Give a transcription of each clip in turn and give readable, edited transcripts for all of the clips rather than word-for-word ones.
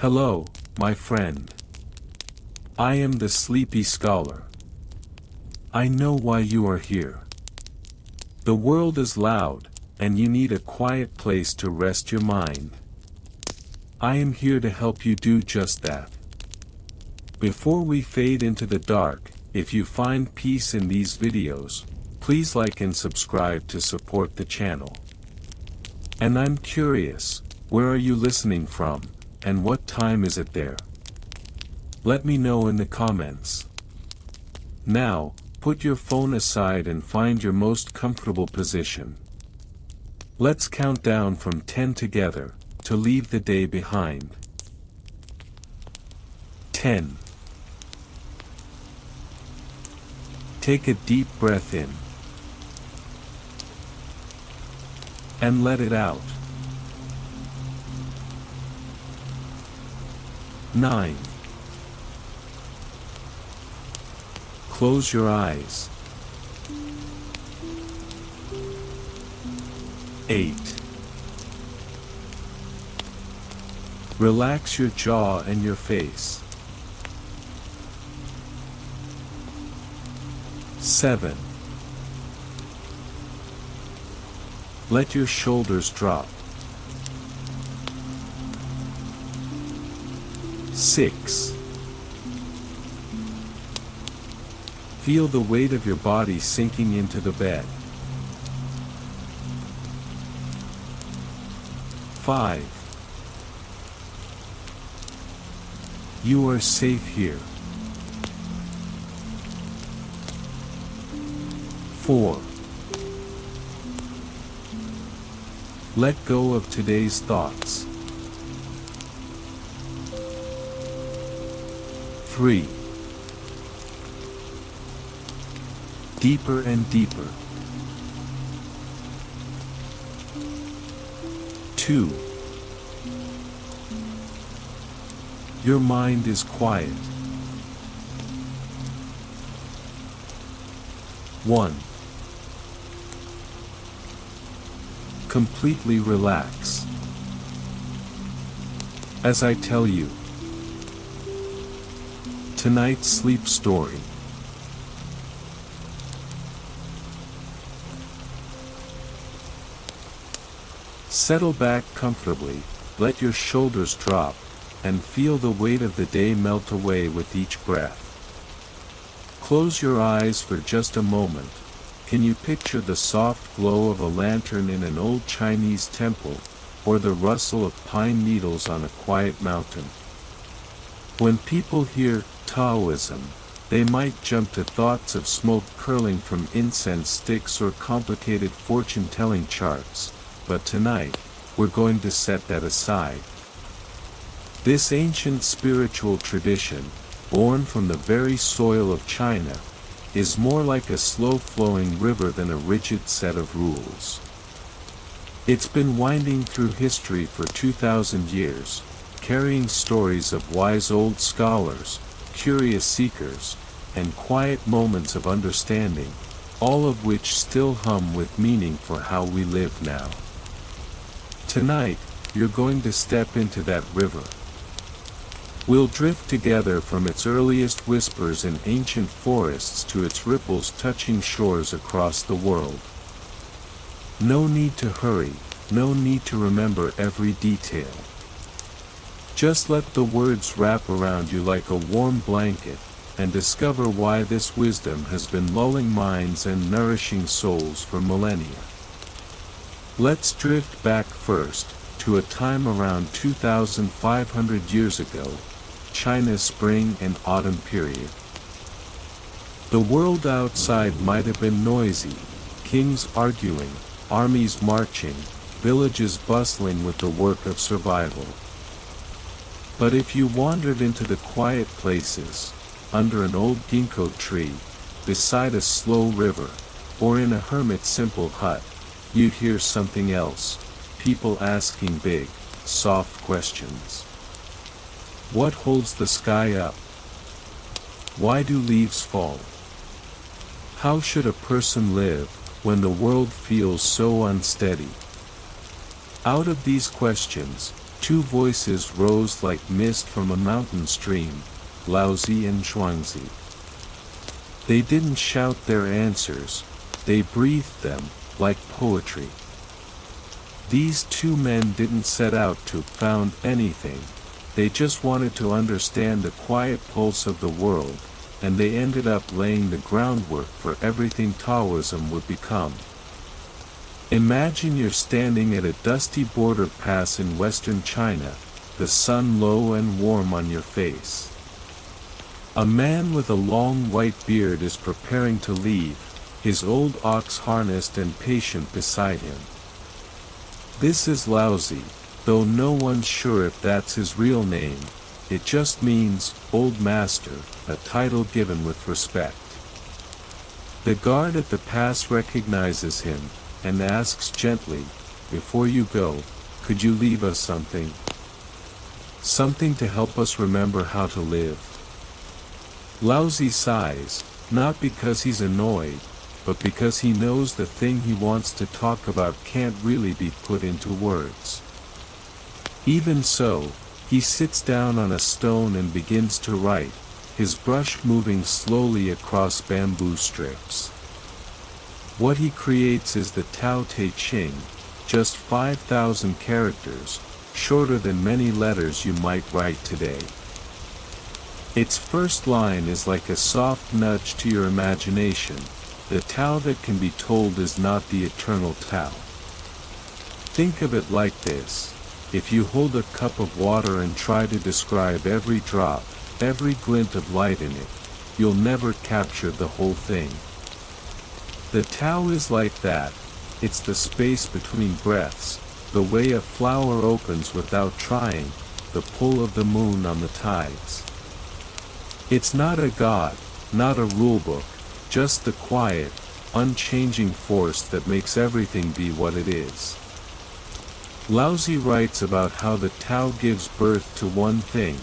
Hello, my friend. I am the Sleepy Scholar. I know why you are here. The world is loud, and you need a quiet place to rest your mind. I am here to help you do just that. Before we fade into the dark, if you find peace in these videos, please like and subscribe to support the channel. And I'm curious, where are you listening from, and what time is it there? Let me know in the comments. Now, put your phone aside and find your most comfortable position. Let's count down from 10 together, to leave the day behind. 10. Take a deep breath in. And let it out. 9. Close your eyes. 8. Relax your jaw and your face. 7. Let your shoulders drop. 6. Feel the weight of your body sinking into the bed. 5. You are safe here. 4. Let go of today's thoughts. 3. Deeper and deeper. 2. Your mind is quiet. 1. Completely relax. As I tell you, tonight's sleep story. Settle back comfortably, let your shoulders drop, and feel the weight of the day melt away with each breath. Close your eyes for just a moment. Can you picture the soft glow of a lantern in an old Chinese temple, or the rustle of pine needles on a quiet mountain? When people hear Taoism, they might jump to thoughts of smoke curling from incense sticks or complicated fortune-telling charts, but tonight, we're going to set that aside. This ancient spiritual tradition, born from the very soil of China, is more like a slow-flowing river than a rigid set of rules. It's been winding through history for 2,000 years, carrying stories of wise old scholars, curious seekers, and quiet moments of understanding, all of which still hum with meaning for how we live now. Tonight, you're going to step into that river. We'll drift together from its earliest whispers in ancient forests to its ripples touching shores across the world. No need to hurry, no need to remember every detail. Just let the words wrap around you like a warm blanket, and discover why this wisdom has been lulling minds and nourishing souls for millennia. Let's drift back first, to a time around 2,500 years ago, China's spring and autumn period. The world outside might have been noisy, kings arguing, armies marching, villages bustling with the work of survival. But if you wandered into the quiet places, under an old ginkgo tree, beside a slow river, or in a hermit's simple hut, you'd hear something else, people asking big, soft questions. What holds the sky up? Why do leaves fall? How should a person live, when the world feels so unsteady? Out of these questions, Two voices rose like mist from a mountain stream, Laozi and Zhuangzi. They didn't shout their answers, they breathed them, like poetry. These two men didn't set out to found anything, they just wanted to understand the quiet pulse of the world, and they ended up laying the groundwork for everything Taoism would become. Imagine you're standing at a dusty border pass in western China, the sun low and warm on your face. A man with a long white beard is preparing to leave, his old ox harnessed and patient beside him. This is Laozi, though no one's sure if that's his real name, it just means, Old Master, a title given with respect. The guard at the pass recognizes him, and asks gently, "Before you go, could you leave us something? Something to help us remember how to live?" Laozi sighs, not because he's annoyed, but because he knows the thing he wants to talk about can't really be put into words. Even so, he sits down on a stone and begins to write, his brush moving slowly across bamboo strips. What he creates is the Tao Te Ching, just 5,000 characters, shorter than many letters you might write today. Its first line is like a soft nudge to your imagination, the Tao that can be told is not the eternal Tao. Think of it like this, if you hold a cup of water and try to describe every drop, every glint of light in it, you'll never capture the whole thing. The Tao is like that, it's the space between breaths, the way a flower opens without trying, the pull of the moon on the tides. It's not a god, not a rulebook, just the quiet, unchanging force that makes everything be what it is. Laozi writes about how the Tao gives birth to one thing,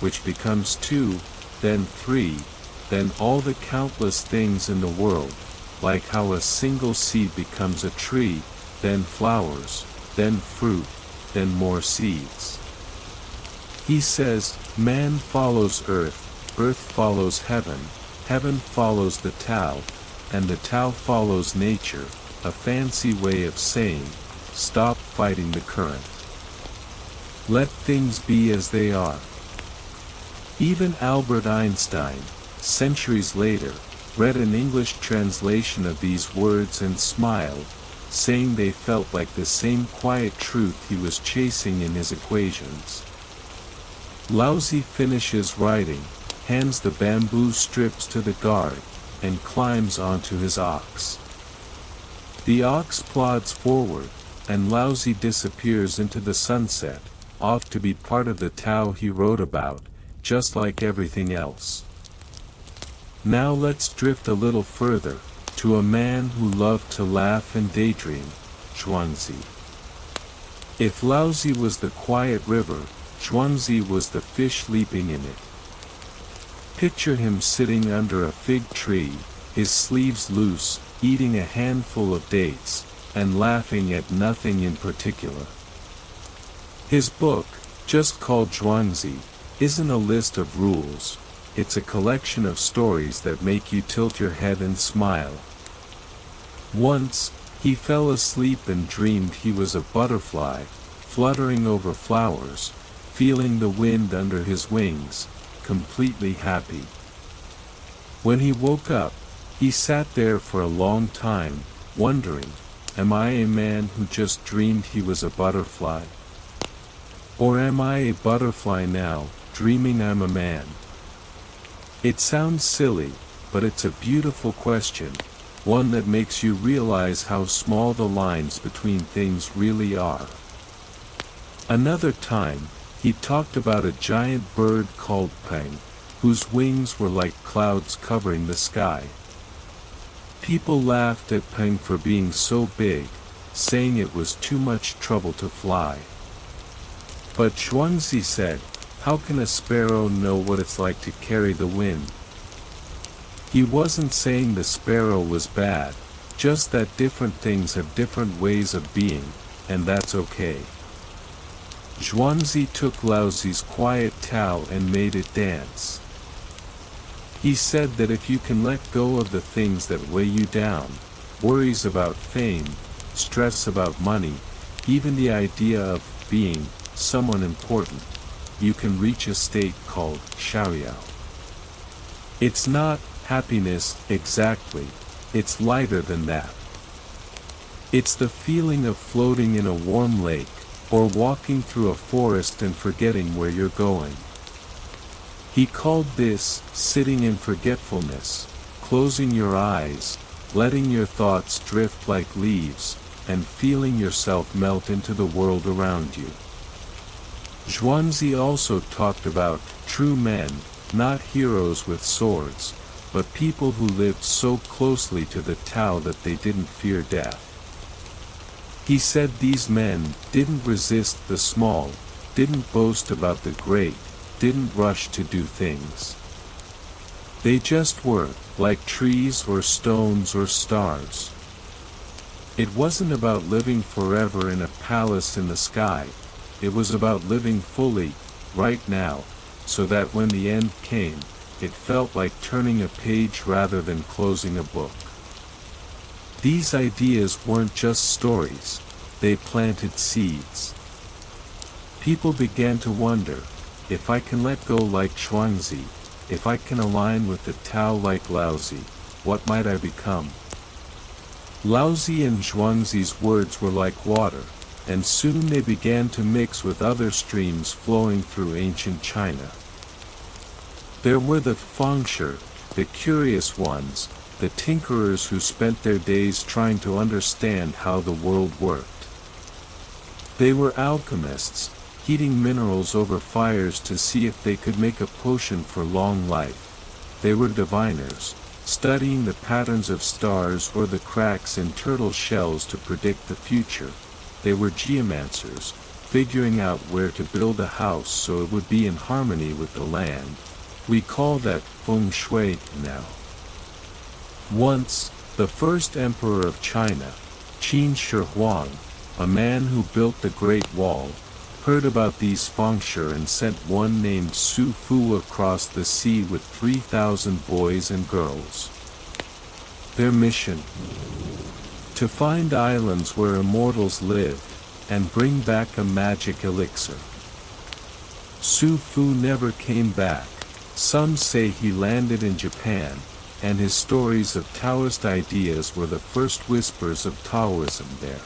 which becomes two, then three, then all the countless things in the world, like how a single seed becomes a tree, then flowers, then fruit, then more seeds. He says, man follows earth, earth follows heaven, heaven follows the Tao, and the Tao follows nature, a fancy way of saying, stop fighting the current. Let things be as they are. Even Albert Einstein, centuries later, read an English translation of these words and smiled, saying they felt like the same quiet truth he was chasing in his equations. Laozi finishes writing, hands the bamboo strips to the guard, and climbs onto his ox. The ox plods forward, and Laozi disappears into the sunset, off to be part of the Tao he wrote about, just like everything else. Now let's drift a little further, to a man who loved to laugh and daydream, Zhuangzi. If Laozi was the quiet river, Zhuangzi was the fish leaping in it. Picture him sitting under a fig tree, his sleeves loose, eating a handful of dates, and laughing at nothing in particular. His book, just called Zhuangzi, isn't a list of rules, it's a collection of stories that make you tilt your head and smile. Once, he fell asleep and dreamed he was a butterfly, fluttering over flowers, feeling the wind under his wings, completely happy. When he woke up, he sat there for a long time, wondering, am I a man who just dreamed he was a butterfly? Or am I a butterfly now, dreaming I'm a man? It sounds silly, but it's a beautiful question, one that makes you realize how small the lines between things really are. Another time, he talked about a giant bird called Peng, whose wings were like clouds covering the sky. People laughed at Peng for being so big, saying it was too much trouble to fly. But Zhuangzi said, how can a sparrow know what it's like to carry the wind? He wasn't saying the sparrow was bad, just that different things have different ways of being, and that's okay. Zhuangzi took Laozi's quiet Tao and made it dance. He said that if you can let go of the things that weigh you down, worries about fame, stress about money, even the idea of being someone important, you can reach a state called Xiaoyao. It's not happiness exactly, it's lighter than that. It's the feeling of floating in a warm lake, or walking through a forest and forgetting where you're going. He called this sitting in forgetfulness, closing your eyes, letting your thoughts drift like leaves, and feeling yourself melt into the world around you. Zhuangzi also talked about true men, not heroes with swords, but people who lived so closely to the Tao that they didn't fear death. He said these men didn't resist the small, didn't boast about the great, didn't rush to do things. They just were, like trees or stones or stars. It wasn't about living forever in a palace in the sky, it was about living fully, right now, so that when the end came, it felt like turning a page rather than closing a book. These ideas weren't just stories, they planted seeds. People began to wonder, if I can let go like Zhuangzi, if I can align with the Tao like Laozi, what might I become? Laozi and Zhuangzi's words were like water, and soon they began to mix with other streams flowing through ancient China. There were the fengshi, the curious ones, the tinkerers who spent their days trying to understand how the world worked. They were alchemists, heating minerals over fires to see if they could make a potion for long life. They were diviners, studying the patterns of stars or the cracks in turtle shells to predict the future. They were geomancers, figuring out where to build a house so it would be in harmony with the land. We call that feng shui now. Once, the first emperor of China, Qin Shi Huang, a man who built the Great Wall, heard about these fengshi and sent one named Su Fu across the sea with 3,000 boys and girls. Their mission? To find islands where immortals lived, and bring back a magic elixir. Su Fu never came back. Some say he landed in Japan, and his stories of Taoist ideas were the first whispers of Taoism there.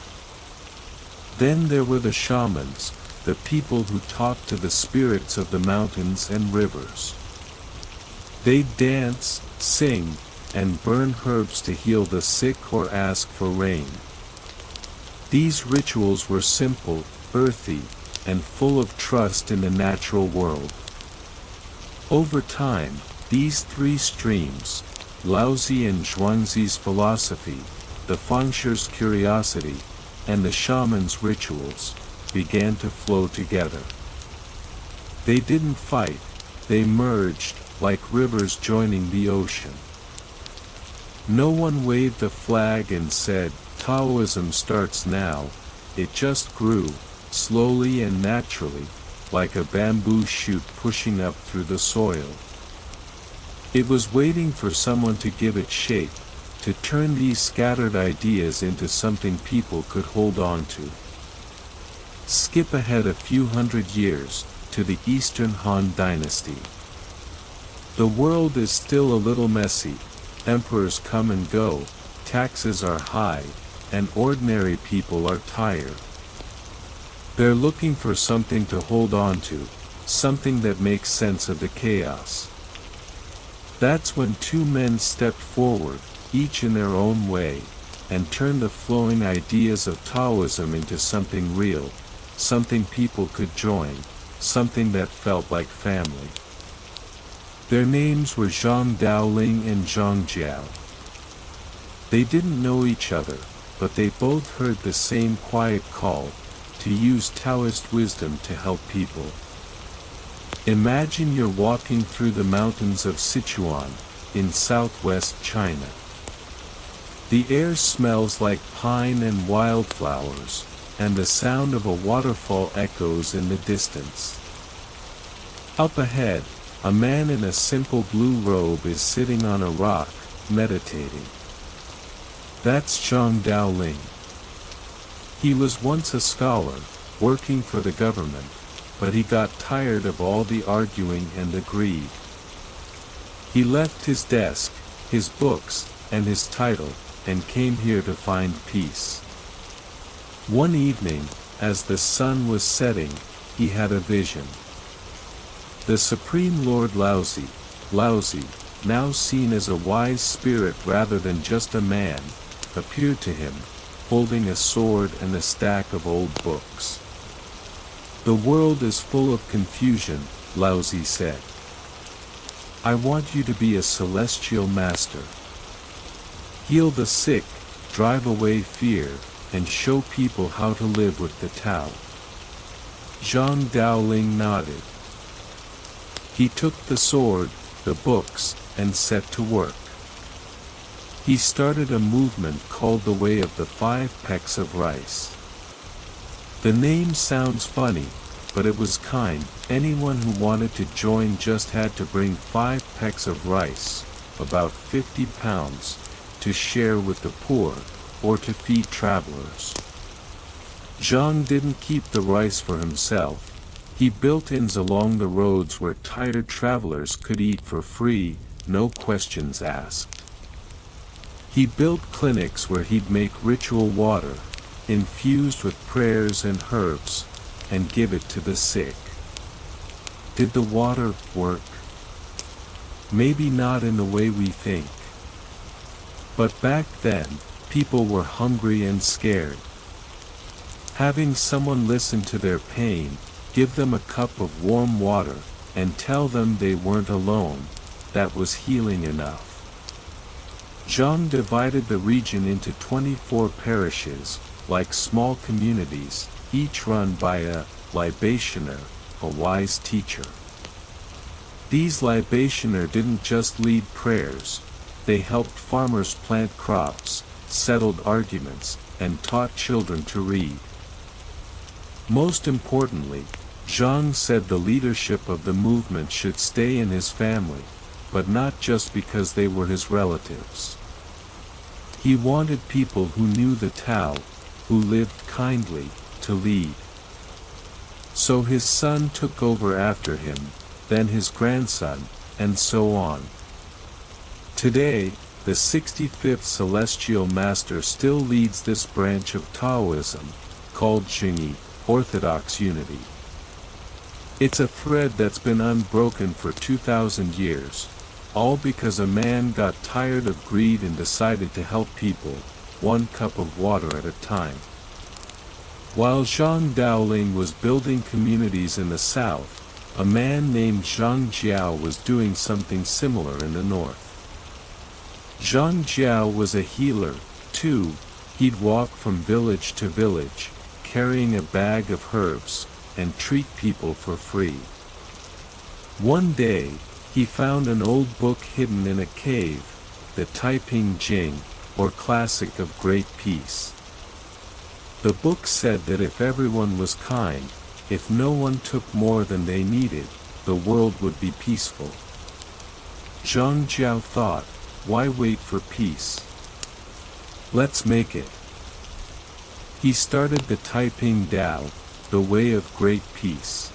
Then there were the shamans, the people who talked to the spirits of the mountains and rivers. They'd dance, sing, and burn herbs to heal the sick or ask for rain. These rituals were simple, earthy, and full of trust in the natural world. Over time, these three streams, Laozi and Zhuangzi's philosophy, the fengshi's curiosity, and the shaman's rituals, began to flow together. They didn't fight, they merged, like rivers joining the ocean. No one waved a flag and said, Taoism starts now. It just grew, slowly and naturally, like a bamboo shoot pushing up through the soil. It was waiting for someone to give it shape, to turn these scattered ideas into something people could hold on to. Skip ahead a few hundred years, to the Eastern Han Dynasty. The world is still a little messy, emperors come and go, taxes are high, and ordinary people are tired. They're looking for something to hold on to, something that makes sense of the chaos. That's when two men stepped forward, each in their own way, and turned the flowing ideas of Taoism into something real, something people could join, something that felt like family. Their names were Zhang Daoling and Zhang Jiao. They didn't know each other, but they both heard the same quiet call, to use Taoist wisdom to help people. Imagine you're walking through the mountains of Sichuan, in southwest China. The air smells like pine and wildflowers, and the sound of a waterfall echoes in the distance. Up ahead, a man in a simple blue robe is sitting on a rock, meditating. That's Zhang Daoling. He was once a scholar, working for the government, but he got tired of all the arguing and the greed. He left his desk, his books, and his title, and came here to find peace. One evening, as the sun was setting, he had a vision. The Supreme Lord Laozi, now seen as a wise spirit rather than just a man, appeared to him, holding a sword and a stack of old books. The world is full of confusion, Laozi said. I want you to be a celestial master. Heal the sick, drive away fear, and show people how to live with the Tao. Zhang Daoling nodded. He took the sword, the books, and set to work. He started a movement called the Way of the 5 Pecks of Rice. The name sounds funny, but it was kind. Anyone who wanted to join just had to bring 5 pecks of rice, about 50 pounds, to share with the poor, or to feed travelers. Zhang didn't keep the rice for himself. He built inns along the roads where tired travelers could eat for free, no questions asked. He built clinics where he'd make ritual water, infused with prayers and herbs, and give it to the sick. Did the water work? Maybe not in the way we think. But back then, people were hungry and scared. Having someone listen to their pain, give them a cup of warm water, and tell them they weren't alone, that was healing enough. Zhang divided the region into 24 parishes, like small communities, each run by a libationer, a wise teacher. These libationer didn't just lead prayers, they helped farmers plant crops, settled arguments, and taught children to read. Most importantly, Zhang said the leadership of the movement should stay in his family, but not just because they were his relatives. He wanted people who knew the Tao, who lived kindly, to lead. So his son took over after him, then his grandson, and so on. Today, the 65th Celestial Master still leads this branch of Taoism, called Xingyi, Orthodox Unity. It's a thread that's been unbroken for 2,000 years, all because a man got tired of greed and decided to help people, one cup of water at a time. While Zhang Daoling was building communities in the south, a man named Zhang Jiao was doing something similar in the north. Zhang Jiao was a healer, too. He'd walk from village to village, carrying a bag of herbs, and treat people for free. One day, he found an old book hidden in a cave, the Taiping Jing, or Classic of Great Peace. The book said that if everyone was kind, if no one took more than they needed, the world would be peaceful. Zhang Jiao thought, why wait for peace? Let's make it. He started the Taiping Tao, the Way of Great Peace.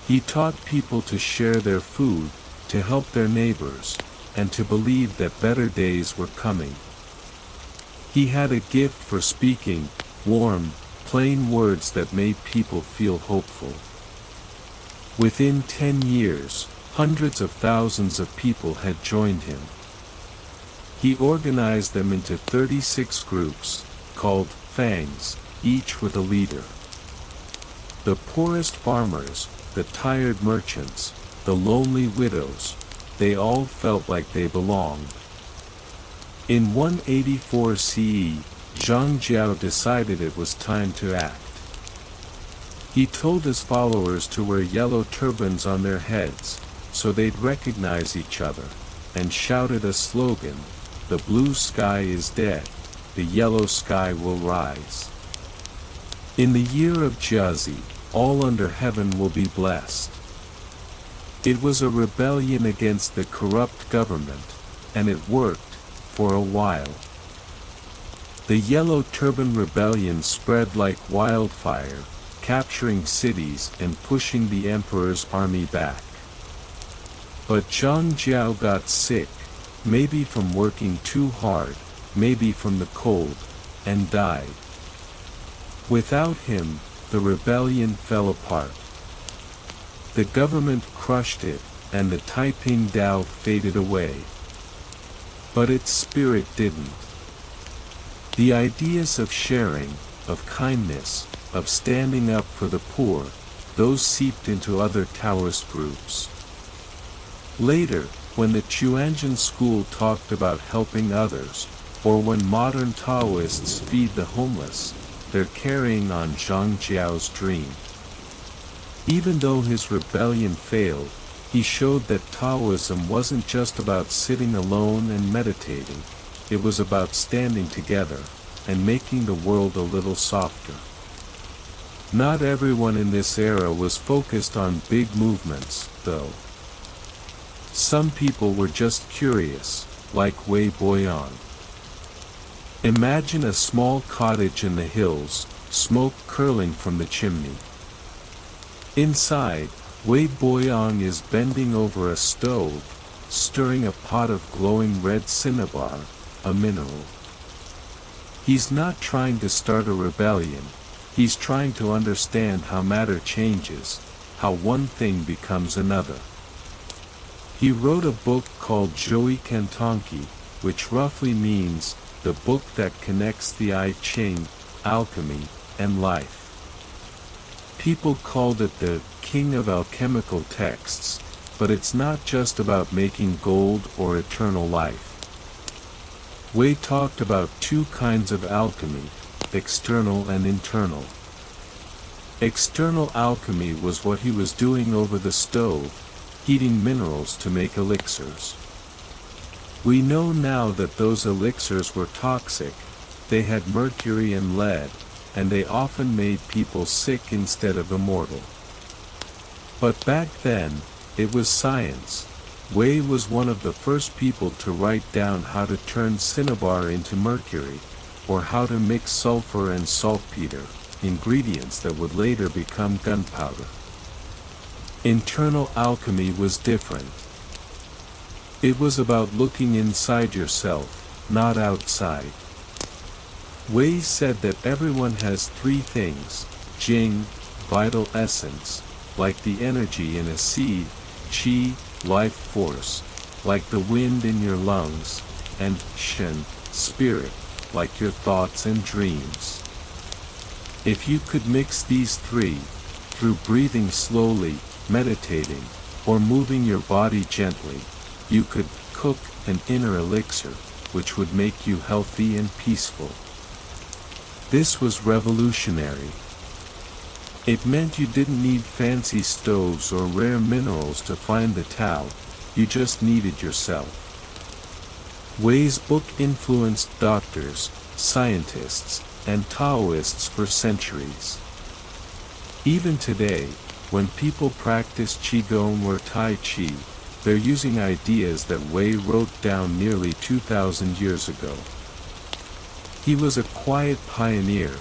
He taught people to share their food, to help their neighbors, and to believe that better days were coming. He had a gift for speaking, warm, plain words that made people feel hopeful. Within 10 years, hundreds of thousands of people had joined him. He organized them into 36 groups, called fangs, each with a leader. The poorest farmers, the tired merchants, the lonely widows, they all felt like they belonged. In 184 CE, Zhang Jiao decided it was time to act. He told his followers to wear yellow turbans on their heads, so they'd recognize each other, and shouted a slogan, "The blue sky is dead, the yellow sky will rise." In the year of Jiazi, all under heaven will be blessed. It was a rebellion against the corrupt government, and it worked, for a while. The Yellow Turban Rebellion spread like wildfire, capturing cities and pushing the emperor's army back. But Zhang Jiao got sick, maybe from working too hard, maybe from the cold, and died. Without him, the rebellion fell apart. The government crushed it, and the Taiping Dao faded away. But its spirit didn't. The ideas of sharing, of kindness, of standing up for the poor, those seeped into other Taoist groups. Later, when the Chuanjian school talked about helping others, or when modern Taoists feed the homeless, they're carrying on Zhang Jiao's dream. Even though his rebellion failed, he showed that Taoism wasn't just about sitting alone and meditating, it was about standing together, and making the world a little softer. Not everyone in this era was focused on big movements, though. Some people were just curious, like Wei Boyang. Imagine a small cottage in the hills, smoke curling from the chimney. Inside, Wei Boyang is bending over a stove, stirring a pot of glowing red cinnabar, a mineral. He's not trying to start a rebellion, he's trying to understand how matter changes, how one thing becomes another. He wrote a book called Zhou Kantonki, which roughly means, the book that connects the I Ching, alchemy, and life. People called it the king of alchemical texts, but it's not just about making gold or eternal life. Wei talked about two kinds of alchemy, external and internal. External alchemy was what he was doing over the stove, heating minerals to make elixirs. We know now that those elixirs were toxic, they had mercury and lead, and they often made people sick instead of immortal. But back then, it was science. Wei was one of the first people to write down how to turn cinnabar into mercury, or how to mix sulfur and saltpeter, ingredients that would later become gunpowder. Internal alchemy was different. It was about looking inside yourself, not outside. Wei said that everyone has three things: Jing, vital essence, like the energy in a seed; Qi, life force, like the wind in your lungs; and Shen, spirit, like your thoughts and dreams. If you could mix these three, through breathing slowly, meditating, or moving your body gently, you could cook an inner elixir, which would make you healthy and peaceful. This was revolutionary. It meant you didn't need fancy stoves or rare minerals to find the Tao, you just needed yourself. Wei's book influenced doctors, scientists, and Taoists for centuries. Even today, when people practice Qigong or Tai Chi, they're using ideas that Wei wrote down nearly 2,000 years ago. He was a quiet pioneer,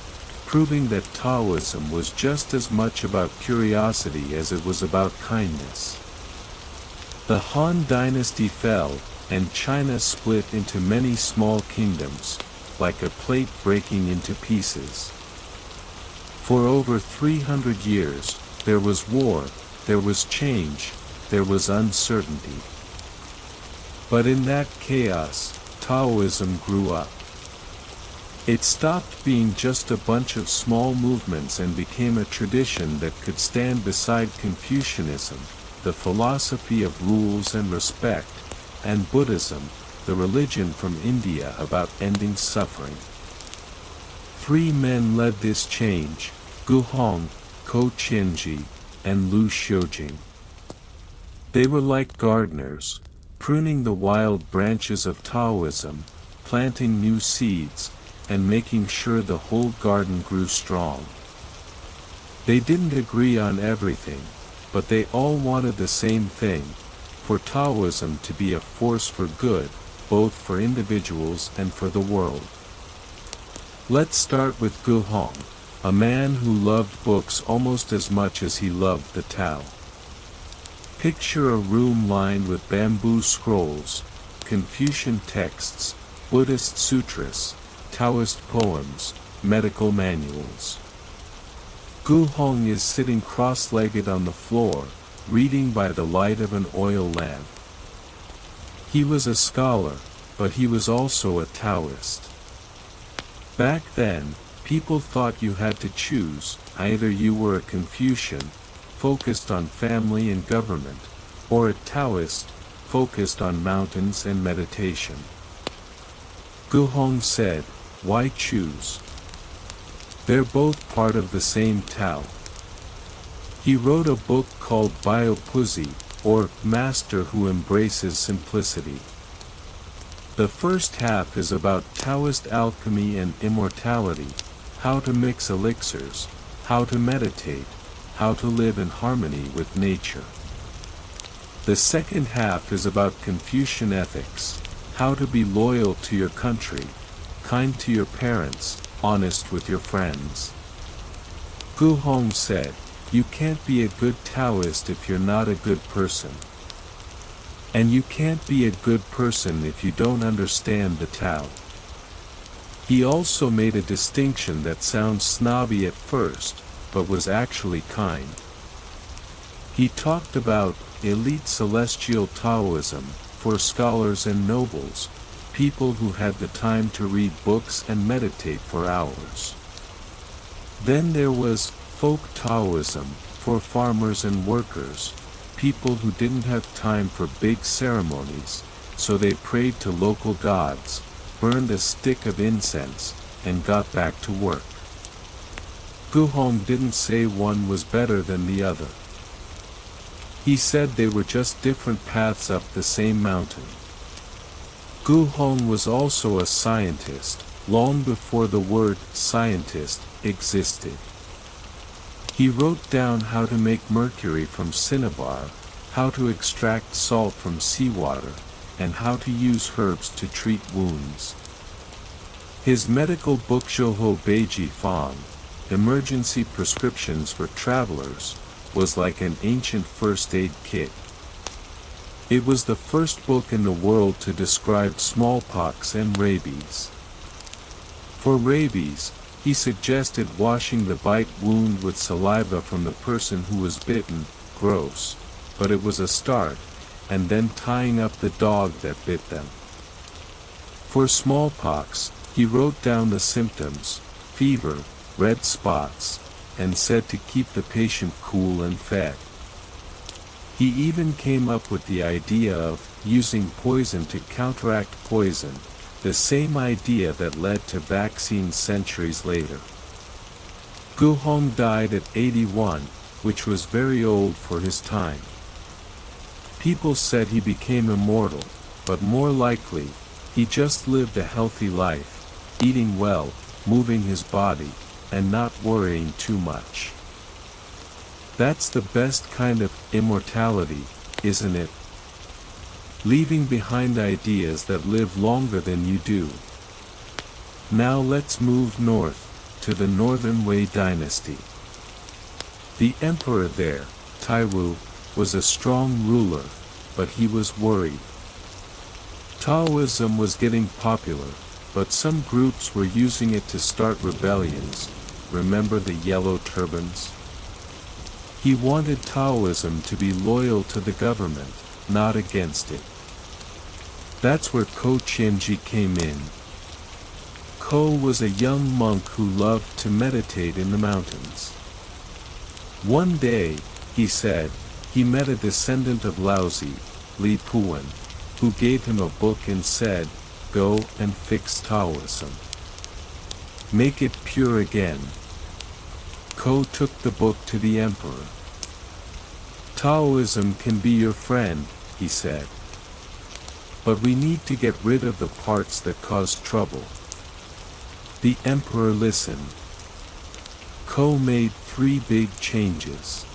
proving that Taoism was just as much about curiosity as it was about kindness. The Han Dynasty fell, and China split into many small kingdoms, like a plate breaking into pieces. For over 300 years, there was war, there was change, there was uncertainty. But in that chaos, Taoism grew up. It stopped being just a bunch of small movements and became a tradition that could stand beside Confucianism, the philosophy of rules and respect, and Buddhism, the religion from India about ending suffering. Three men led this change: Gu Hong, Ko Qianji, and Lu Xiujing. They were like gardeners, pruning the wild branches of Taoism, planting new seeds, and making sure the whole garden grew strong. They didn't agree on everything, but they all wanted the same thing, for Taoism to be a force for good, both for individuals and for the world. Let's start with Gu Hong, a man who loved books almost as much as he loved the Tao. Picture a room lined with bamboo scrolls, Confucian texts, Buddhist sutras, Taoist poems, medical manuals. Gu Hong is sitting cross-legged on the floor, reading by the light of an oil lamp. He was a scholar, but he was also a Taoist. Back then, people thought you had to choose, either you were a Confucian, focused on family and government, or a Taoist, focused on mountains and meditation. Gu Hong said, "Why choose? They're both part of the same Tao." He wrote a book called Biopuzi, or Master Who Embraces Simplicity. The first half is about Taoist alchemy and immortality, how to mix elixirs, how to meditate, how to live in harmony with nature. The second half is about Confucian ethics, how to be loyal to your country, kind to your parents, honest with your friends. Gu Hong said, "You can't be a good Taoist if you're not a good person. And you can't be a good person if you don't understand the Tao." He also made a distinction that sounds snobby at first, but was actually kind. He talked about elite celestial Taoism, for scholars and nobles, people who had the time to read books and meditate for hours. Then there was folk Taoism, for farmers and workers, people who didn't have time for big ceremonies, so they prayed to local gods, burned a stick of incense, and got back to work. Gu Hong didn't say one was better than the other. He said they were just different paths up the same mountain. Gu Hong was also a scientist, long before the word scientist existed. He wrote down how to make mercury from cinnabar, how to extract salt from seawater, and how to use herbs to treat wounds. His medical book Zhouhou Beiji Fang, Emergency Prescriptions for Travelers, was like an ancient first aid kit. It was the first book in the world to describe smallpox and rabies. For rabies, he suggested washing the bite wound with saliva from the person who was bitten, gross, but it was a start, and then tying up the dog that bit them. For smallpox, he wrote down the symptoms, fever, red spots, and said to keep the patient cool and fed. He even came up with the idea of using poison to counteract poison, the same idea that led to vaccines centuries later. Gu Hong died at 81, which was very old for his time. People said he became immortal, but more likely, he just lived a healthy life, eating well, moving his body, and not worrying too much. That's the best kind of immortality, isn't it? Leaving behind ideas that live longer than you do. Now let's move north, to the Northern Wei dynasty. The emperor there, Taiwu, was a strong ruler, but he was worried. Taoism was getting popular, but some groups were using it to start rebellions. Remember the yellow turbans? He wanted Taoism to be loyal to the government, not against it. That's where Ko Qianji came in. Ko was a young monk who loved to meditate in the mountains. One day, he said, he met a descendant of Laozi, Li Puan, who gave him a book and said, "Go and fix Taoism. Make it pure again." Ko took the book to the emperor. "Taoism can be your friend," he said. "But we need to get rid of the parts that cause trouble." The emperor listened. Ko made three big changes.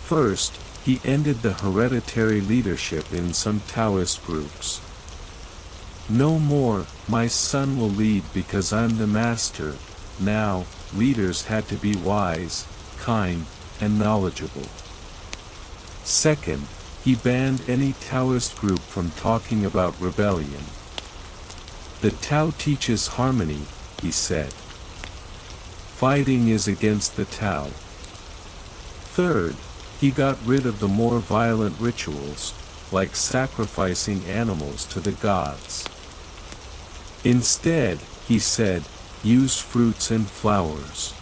First, he ended the hereditary leadership in some Taoist groups. No more, my son will lead because I'm the master. Now, leaders had to be wise, kind, and knowledgeable. Second, he banned any Taoist group from talking about rebellion. The Tao teaches harmony, he said. Fighting is against the Tao. Third, he got rid of the more violent rituals, like sacrificing animals to the gods. Instead, he said, use fruits and flowers.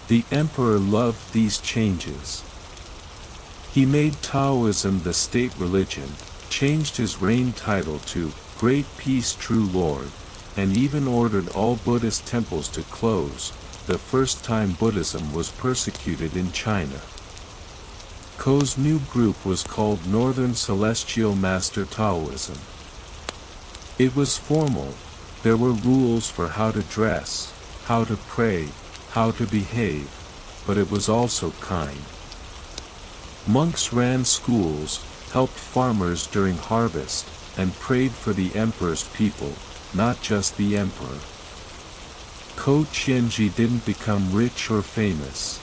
The emperor loved these changes. He made Taoism the state religion, changed his reign title to Great Peace True Lord, and even ordered all Buddhist temples to close, the first time Buddhism was persecuted in China. Ko's new group was called Northern Celestial Master Taoism. It was formal. There were rules for how to dress, how to pray, how to behave, but it was also kind. Monks ran schools, helped farmers during harvest, and prayed for the emperor's people, not just the emperor. Ko Qianji didn't become rich or famous.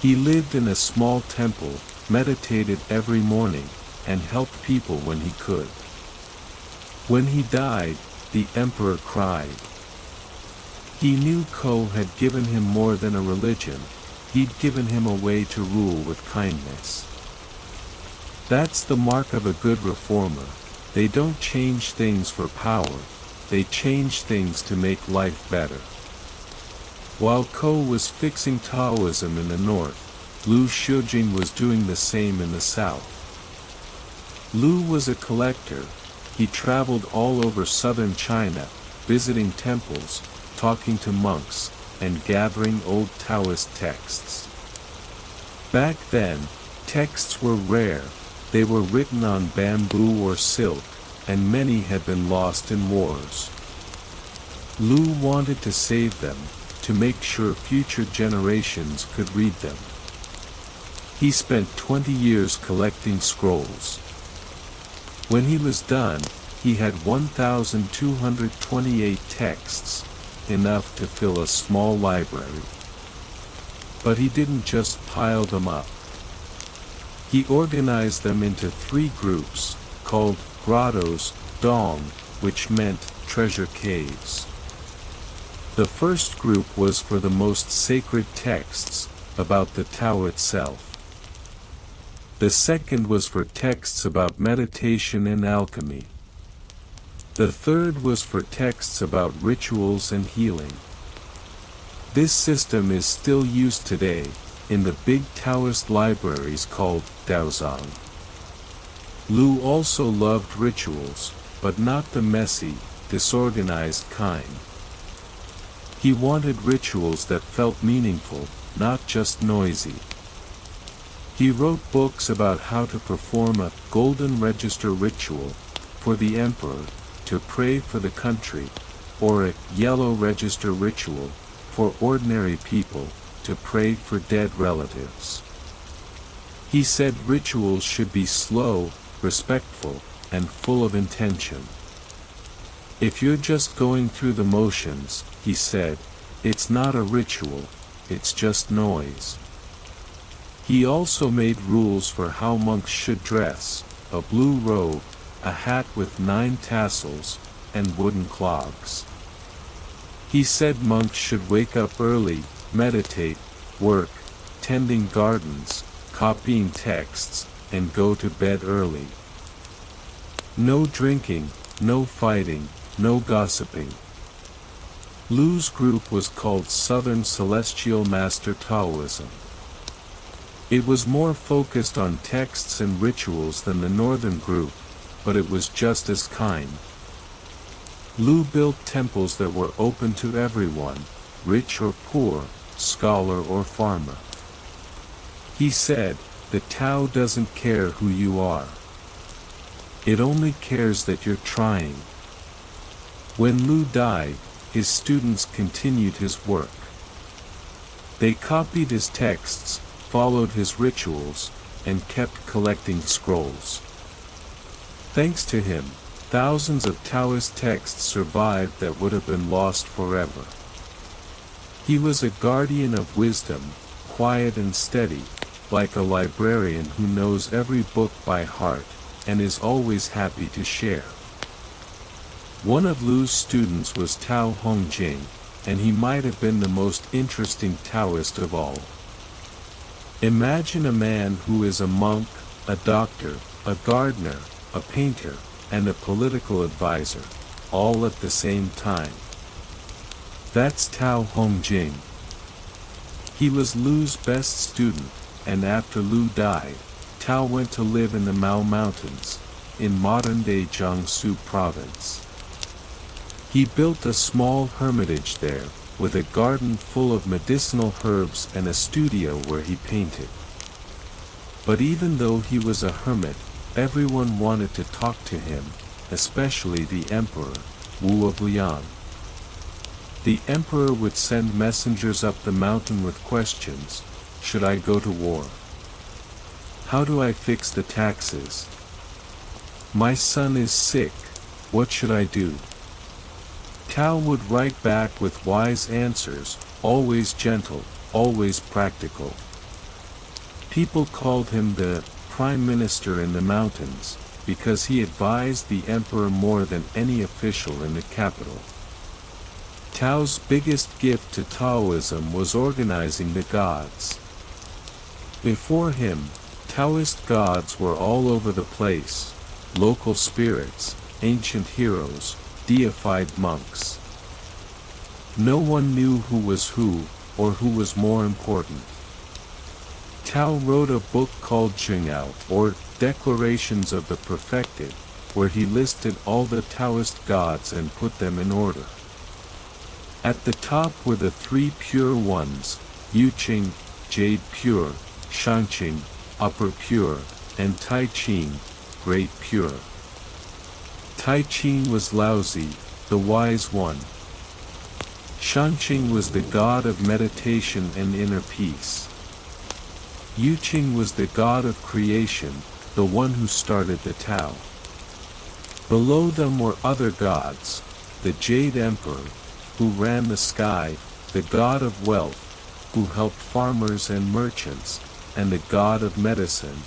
He lived in a small temple, meditated every morning, and helped people when he could. When he died, the emperor cried. He knew Ko had given him more than a religion, he'd given him a way to rule with kindness. That's the mark of a good reformer. They don't change things for power, they change things to make life better. While Ko was fixing Taoism in the north, Lu Shujing was doing the same in the south. Lu was a collector. He traveled all over southern China, visiting temples, talking to monks, and gathering old Taoist texts. Back then, texts were rare. They were written on bamboo or silk, and many had been lost in wars. Lu wanted to save them, to make sure future generations could read them. He spent 20 years collecting scrolls. When he was done, he had 1,228 texts, enough to fill a small library. But he didn't just pile them up. He organized them into three groups, called grottos, dong, which meant treasure caves. The first group was for the most sacred texts, about the Tao itself. The second was for texts about meditation and alchemy. The third was for texts about rituals and healing. This system is still used today, in the big Taoist libraries called Daozang. Lu also loved rituals, but not the messy, disorganized kind. He wanted rituals that felt meaningful, not just noisy. He wrote books about how to perform a golden register ritual for the emperor, to pray for the country, or a yellow register ritual for ordinary people, to pray for dead relatives. He said rituals should be slow, respectful, and full of intention. If you're just going through the motions, he said, it's not a ritual, it's just noise. He also made rules for how monks should dress, a blue robe, a hat with 9 tassels, and wooden clogs. He said monks should wake up early, meditate, work, tending gardens, copying texts, and go to bed early. No drinking, no fighting, no gossiping. Lu's group was called Southern Celestial Master Taoism. It was more focused on texts and rituals than the northern group, but it was just as kind. Lu built temples that were open to everyone, rich or poor, scholar or farmer. He said, the Tao doesn't care who you are. It only cares that you're trying. When Lu died, his students continued his work. They copied his texts, followed his rituals, and kept collecting scrolls. Thanks to him, thousands of Taoist texts survived that would have been lost forever. He was a guardian of wisdom, quiet and steady, like a librarian who knows every book by heart, and is always happy to share. One of Lu's students was Tao Hongjing, and he might have been the most interesting Taoist of all. Imagine a man who is a monk, a doctor, a gardener, a painter, and a political advisor, all at the same time. That's Tao Hongjing. He was Lu's best student, and after Lu died, Tao went to live in the Mao Mountains, in modern-day Jiangsu province. He built a small hermitage there, with a garden full of medicinal herbs and a studio where he painted. But even though he was a hermit, everyone wanted to talk to him, especially the emperor, Wu of Liang. The emperor would send messengers up the mountain with questions. Should I go to war? How do I fix the taxes? My son is sick, what should I do? Tao would write back with wise answers, always gentle, always practical. People called him the Prime Minister in the mountains, because he advised the emperor more than any official in the capital. Tao's biggest gift to Taoism was organizing the gods. Before him, Taoist gods were all over the place, local spirits, ancient heroes, deified monks. No one knew who was who, or who was more important. Tao wrote a book called Jingao, or Declarations of the Perfected, where he listed all the Taoist gods and put them in order. At the top were the three pure ones, Yuqing, jade pure, Shangqing, upper pure, and Taiqing, great pure. Taiqing was Laozi, the wise one. Shangqing was the god of meditation and inner peace. Yuqing was the god of creation, the one who started the Tao. Below them were other gods, the Jade Emperor, who ran the sky, the god of wealth, who helped farmers and merchants, and the god of medicine,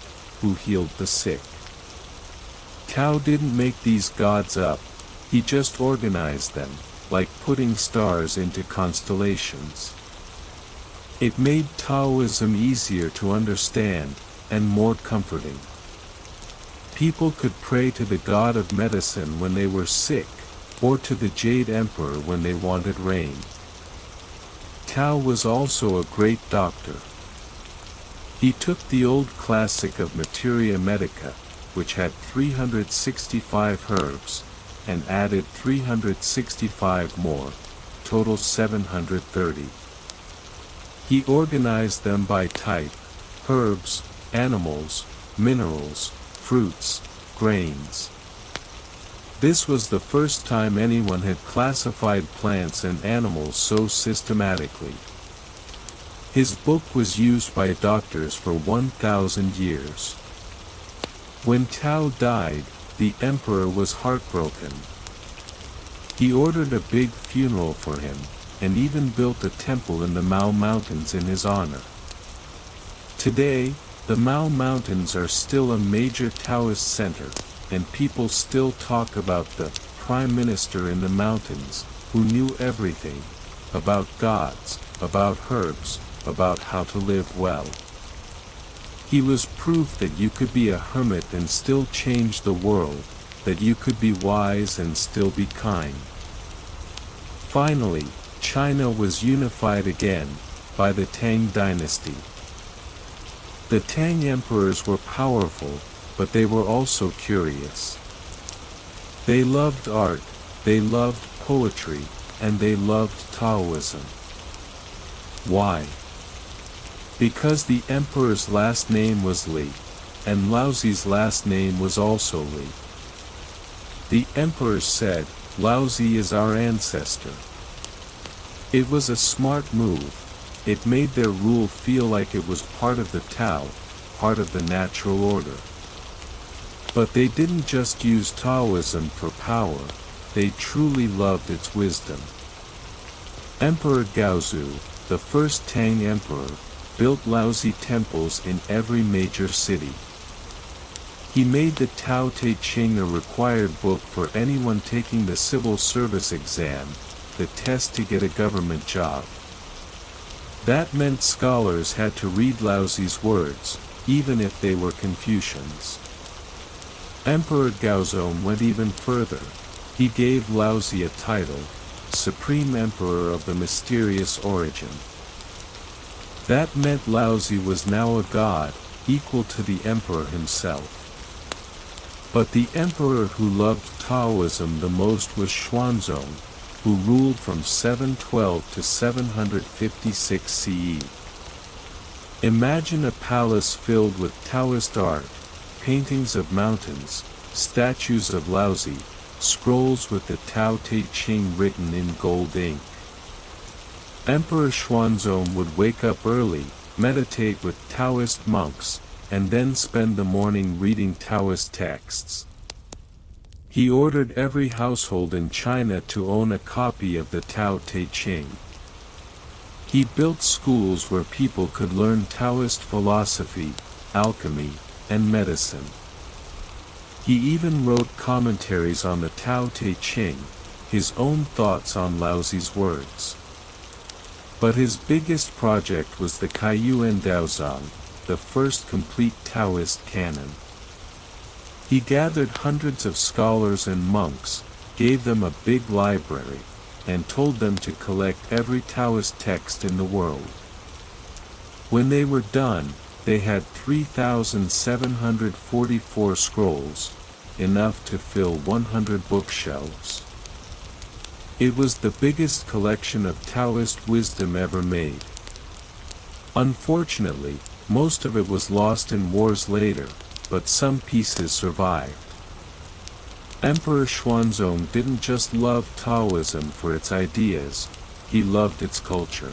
who healed the sick. Tao didn't make these gods up, he just organized them, like putting stars into constellations. It made Taoism easier to understand, and more comforting. People could pray to the god of medicine when they were sick, or to the Jade Emperor when they wanted rain. Tao was also a great doctor. He took the old classic of Materia Medica, which had 365 herbs, and added 365 more, total 730. He organized them by type: herbs, animals, minerals, fruits, grains. This was the first time anyone had classified plants and animals so systematically. His book was used by doctors for 1,000 years. When Tao died, the emperor was heartbroken. He ordered a big funeral for him, and even built a temple in the Mao Mountains in his honor. Today, the Mao Mountains are still a major Taoist center, and people still talk about the Prime Minister in the mountains, who knew everything, about gods, about herbs, about how to live well. He was proof that you could be a hermit and still change the world, that you could be wise and still be kind. Finally, China was unified again, by the Tang dynasty. The Tang emperors were powerful, but they were also curious. They loved art, they loved poetry, and they loved Taoism. Why? Because the emperor's last name was Li, and Laozi's last name was also Li. The emperor said, "Laozi is our ancestor." It was a smart move, It made their rule feel like it was part of the Tao, part of the natural order. But they didn't just use Taoism for power, they truly loved its wisdom. Emperor Gaozu, the first Tang emperor, built Laozi temples in every major city. He made the Tao Te Ching a required book for anyone taking the civil service exam, the test to get a government job. That meant scholars had to read Laozi's words, even if they were Confucians. Emperor Gaozong went even further. He gave Laozi a title, Supreme Emperor of the Mysterious Origin. That meant Laozi was now a god, equal to the emperor himself. But the emperor who loved Taoism the most was Xuanzong, who ruled from 712 to 756 CE. Imagine a palace filled with Taoist art, paintings of mountains, statues of Laozi, scrolls with the Tao Te Ching written in gold ink. Emperor Xuanzong would wake up early, meditate with Taoist monks, and then spend the morning reading Taoist texts. He ordered every household in China to own a copy of the Tao Te Ching. He built schools where people could learn Taoist philosophy, alchemy, and medicine. He even wrote commentaries on the Tao Te Ching, his own thoughts on Laozi's words. But his biggest project was the Kaiyuan Daozang, the first complete Taoist canon. He gathered hundreds of scholars and monks, gave them a big library, and told them to collect every Taoist text in the world. When they were done, they had 3,744 scrolls, enough to fill 100 bookshelves. It was the biggest collection of Taoist wisdom ever made. Unfortunately, most of it was lost in wars later, but some pieces survived. Emperor Xuanzong didn't just love Taoism for its ideas, he loved its culture.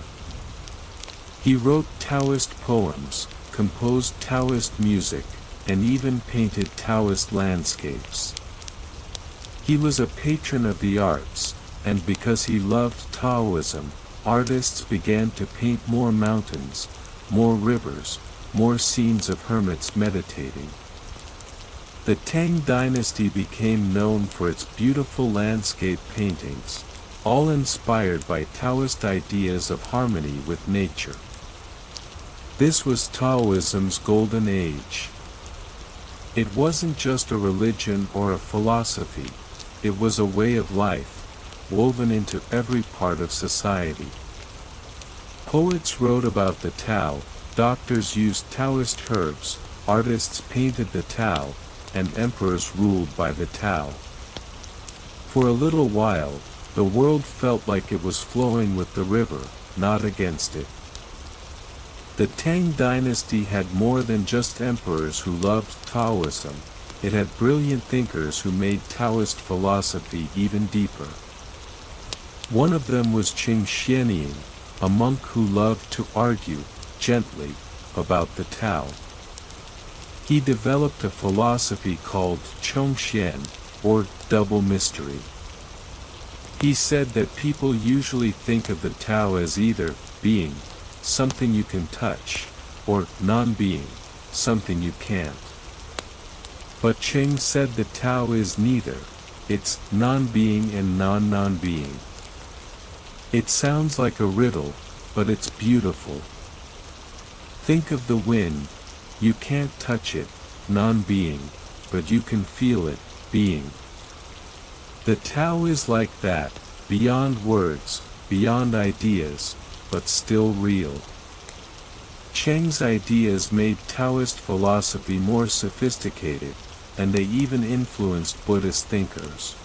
He wrote Taoist poems, composed Taoist music, and even painted Taoist landscapes. He was a patron of the arts, and because he loved Taoism, artists began to paint more mountains, more rivers, more scenes of hermits meditating. The Tang dynasty became known for its beautiful landscape paintings, all inspired by Taoist ideas of harmony with nature. This was Taoism's golden age. It wasn't just a religion or a philosophy, it was a way of life, woven into every part of society. Poets wrote about the Tao, doctors used Taoist herbs, artists painted the Tao, and emperors ruled by the Tao. For a little while, the world felt like it was flowing with the river, not against it. The Tang dynasty had more than just emperors who loved Taoism, it had brilliant thinkers who made Taoist philosophy even deeper. One of them was Qing Xianying, a monk who loved to argue, gently, about the Tao. He developed a philosophy called Chongxian, or double mystery. He said that people usually think of the Tao as either being, something you can touch, or non-being, something you can't. But Cheng said the Tao is neither, it's non-being and non-being. It sounds like a riddle, but it's beautiful. Think of the wind, you can't touch it, non-being, but you can feel it, being. The Tao is like that, beyond words, beyond ideas, but still real. Cheng's ideas made Taoist philosophy more sophisticated, and they even influenced Buddhist thinkers.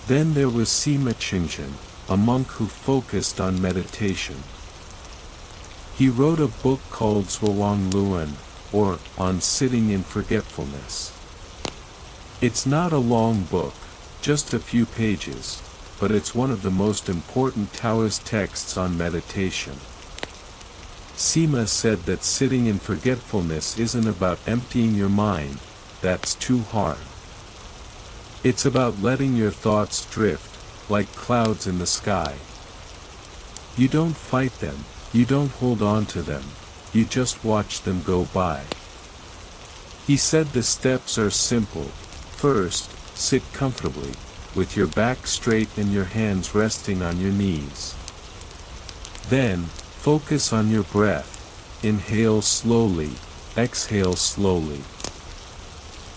Then there was Sima Qingzhen, a monk who focused on meditation. He wrote a book called Zhuang Luan, or On Sitting in Forgetfulness. It's not a long book, just a few pages, but it's one of the most important Taoist texts on meditation. Sima said that sitting in forgetfulness isn't about emptying your mind, that's too hard. It's about letting your thoughts drift, like clouds in the sky. You don't fight them, you don't hold on to them, you just watch them go by. He said the steps are simple. First, sit comfortably, with your back straight and your hands resting on your knees. Then, focus on your breath. Inhale slowly, exhale slowly.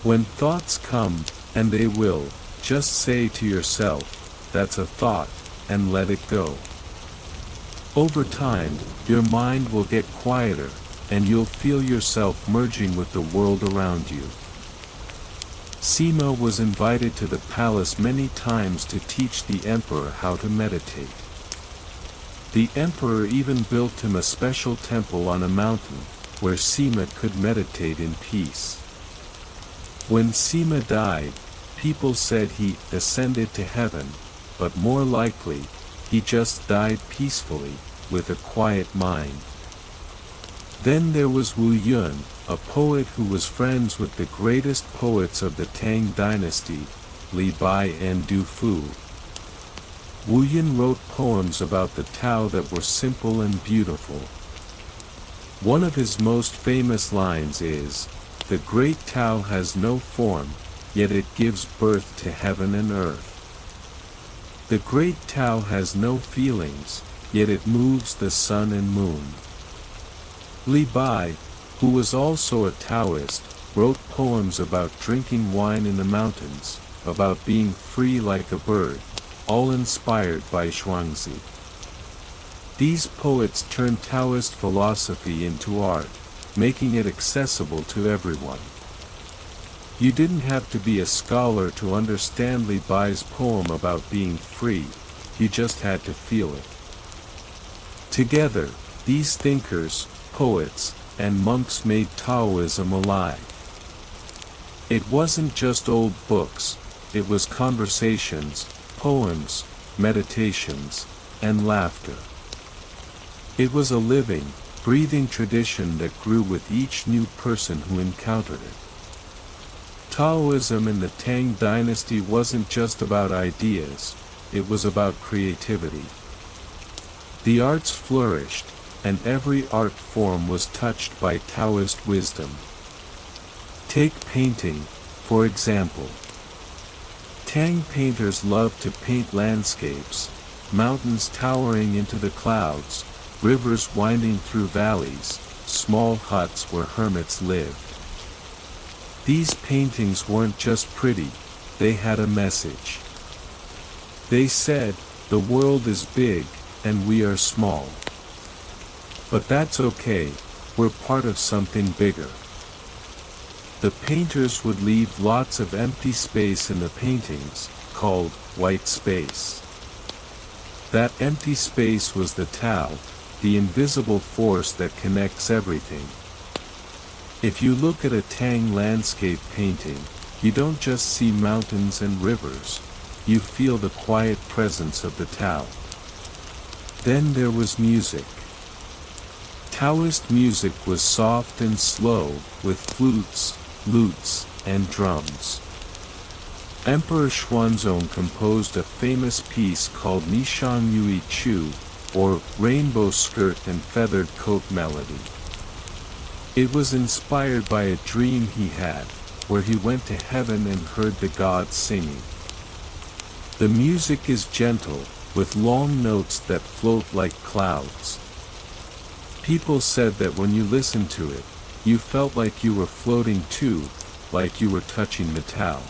When thoughts come, and they will, just say to yourself, that's a thought, and let it go. Over time, your mind will get quieter, and you'll feel yourself merging with the world around you. Sima was invited to the palace many times to teach the emperor how to meditate. The emperor even built him a special temple on a mountain, where Sima could meditate in peace. When Sima died, people said he ascended to heaven, but more likely, he just died peacefully, with a quiet mind. Then there was Wu Yun, a poet who was friends with the greatest poets of the Tang dynasty, Li Bai and Du Fu. Wu Yun wrote poems about the Tao that were simple and beautiful. One of his most famous lines is, "The great Tao has no form, yet it gives birth to heaven and earth. The great Tao has no feelings, yet it moves the sun and moon." Li Bai, who was also a Taoist, wrote poems about drinking wine in the mountains, about being free like a bird, all inspired by Zhuangzi. These poets turned Taoist philosophy into art, making it accessible to everyone. You didn't have to be a scholar to understand Li Bai's poem about being free, you just had to feel it. Together, these thinkers, poets, and monks made Taoism alive. It wasn't just old books, it was conversations, poems, meditations, and laughter. It was a living, breathing tradition that grew with each new person who encountered it. Taoism in the Tang dynasty wasn't just about ideas, it was about creativity. The arts flourished, and every art form was touched by Taoist wisdom. Take painting, for example. Tang painters loved to paint landscapes, mountains towering into the clouds, rivers winding through valleys, small huts where hermits lived. These paintings weren't just pretty, they had a message. They said, the world is big, and we are small. But that's okay, we're part of something bigger. The painters would leave lots of empty space in the paintings, called white space. That empty space was the Tao, the invisible force that connects everything. If you look at a Tang landscape painting, you don't just see mountains and rivers, you feel the quiet presence of the Tao. Then there was music. Taoist music was soft and slow, with flutes, lutes, and drums. Emperor Xuanzong composed a famous piece called Nishang Yui Chu, or Rainbow Skirt and Feathered Coat Melody. It was inspired by a dream he had, where he went to heaven and heard the gods singing. The music is gentle, with long notes that float like clouds. People said that when you listened to it, you felt like you were floating too, like you were touching the Tao.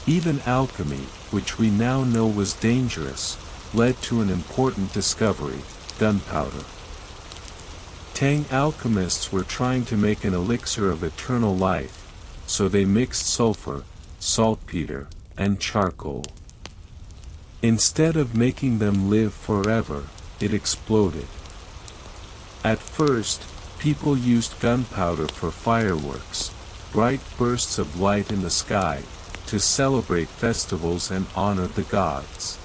Even alchemy, which we now know was dangerous, led to an important discovery, gunpowder. Tang alchemists were trying to make an elixir of eternal life, so they mixed sulfur, saltpeter, and charcoal. Instead of making them live forever, it exploded. At first, people used gunpowder for fireworks, bright bursts of light in the sky, to celebrate festivals and honor the gods.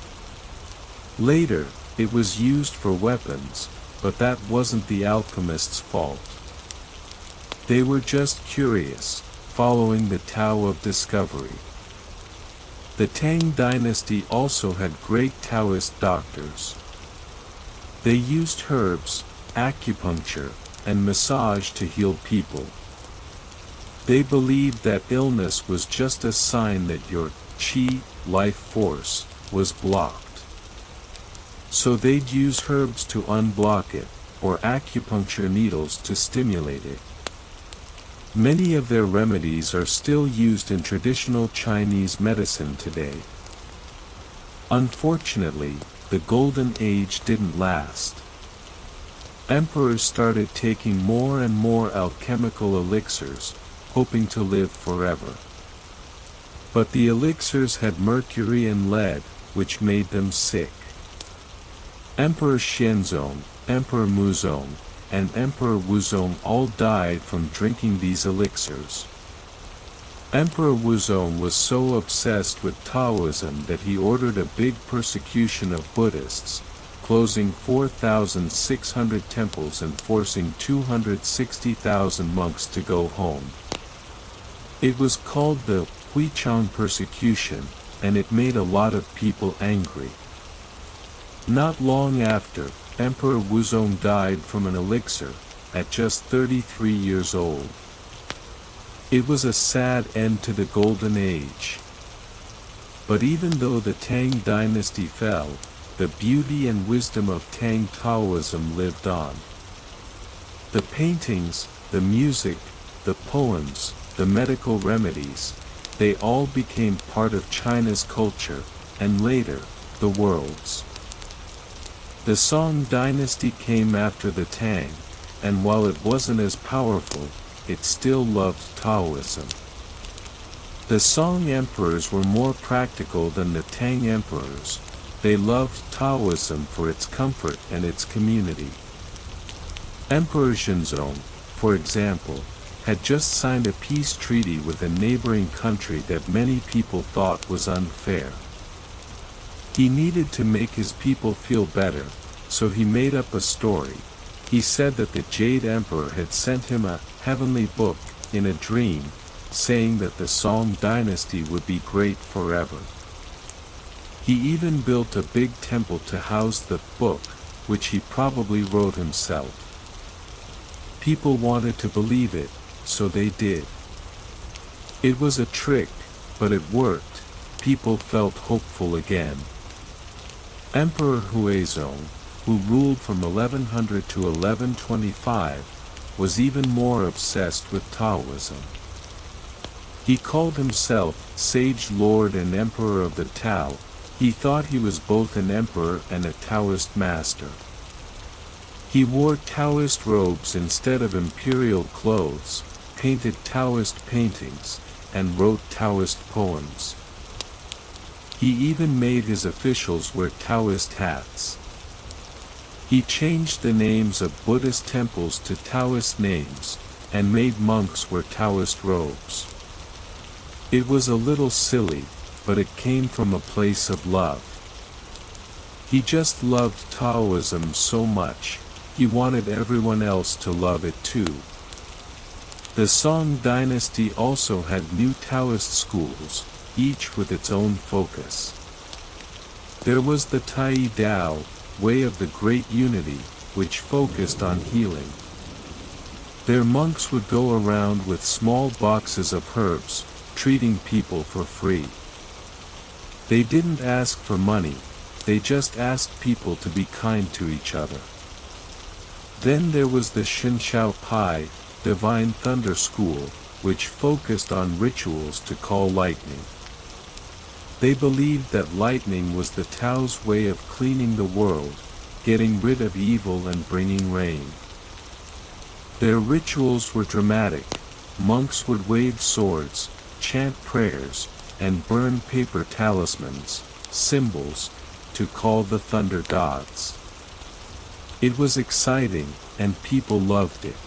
Later, it was used for weapons, but that wasn't the alchemists' fault. They were just curious, following the Tao of discovery. The Tang dynasty also had great Taoist doctors. They used herbs, acupuncture, and massage to heal people. They believed that illness was just a sign that your qi, life force, was blocked. So they'd use herbs to unblock it, or acupuncture needles to stimulate it. Many of their remedies are still used in traditional Chinese medicine today. Unfortunately, the Golden Age didn't last. Emperors started taking more and more alchemical elixirs, hoping to live forever. But the elixirs had mercury and lead, which made them sick. Emperor Xianzong, Emperor Muzong, and Emperor Wuzong all died from drinking these elixirs. Emperor Wuzong was so obsessed with Taoism that he ordered a big persecution of Buddhists, closing 4,600 temples and forcing 260,000 monks to go home. It was called the Huichang persecution, and it made a lot of people angry. Not long after, Emperor Wuzong died from an elixir, at just 33 years old. It was a sad end to the Golden Age. But even though the Tang dynasty fell, the beauty and wisdom of Tang Taoism lived on. The paintings, the music, the poems, the medical remedies, they all became part of China's culture, and later, the world's. The Song dynasty came after the Tang, and while it wasn't as powerful, it still loved Taoism. The Song emperors were more practical than the Tang emperors. They loved Taoism for its comfort and its community. Emperor Zhenzong, for example, had just signed a peace treaty with a neighboring country that many people thought was unfair. He needed to make his people feel better, so he made up a story. He said that the Jade Emperor had sent him a heavenly book in a dream, saying that the Song dynasty would be great forever. He even built a big temple to house the book, which he probably wrote himself. People wanted to believe it, so they did. It was a trick, but it worked. People felt hopeful again. Emperor Huizong, who ruled from 1100 to 1125, was even more obsessed with Taoism. He called himself Sage Lord and Emperor of the Tao. He thought he was both an emperor and a Taoist master. He wore Taoist robes instead of imperial clothes, painted Taoist paintings, and wrote Taoist poems. He even made his officials wear Taoist hats. He changed the names of Buddhist temples to Taoist names, and made monks wear Taoist robes. It was a little silly, but it came from a place of love. He just loved Taoism so much, he wanted everyone else to love it too. The Song dynasty also had new Taoist schools, each with its own focus. There was the Tai Dao, way of the Great Unity, which focused on healing. Their monks would go around with small boxes of herbs, treating people for free. They didn't ask for money, they just asked people to be kind to each other. Then there was the Shinshao Pai, Divine Thunder School, which focused on rituals to call lightning. They believed that lightning was the Tao's way of cleaning the world, getting rid of evil and bringing rain. Their rituals were dramatic. Monks would wave swords, chant prayers, and burn paper talismans, symbols, to call the thunder gods. It was exciting, and people loved it.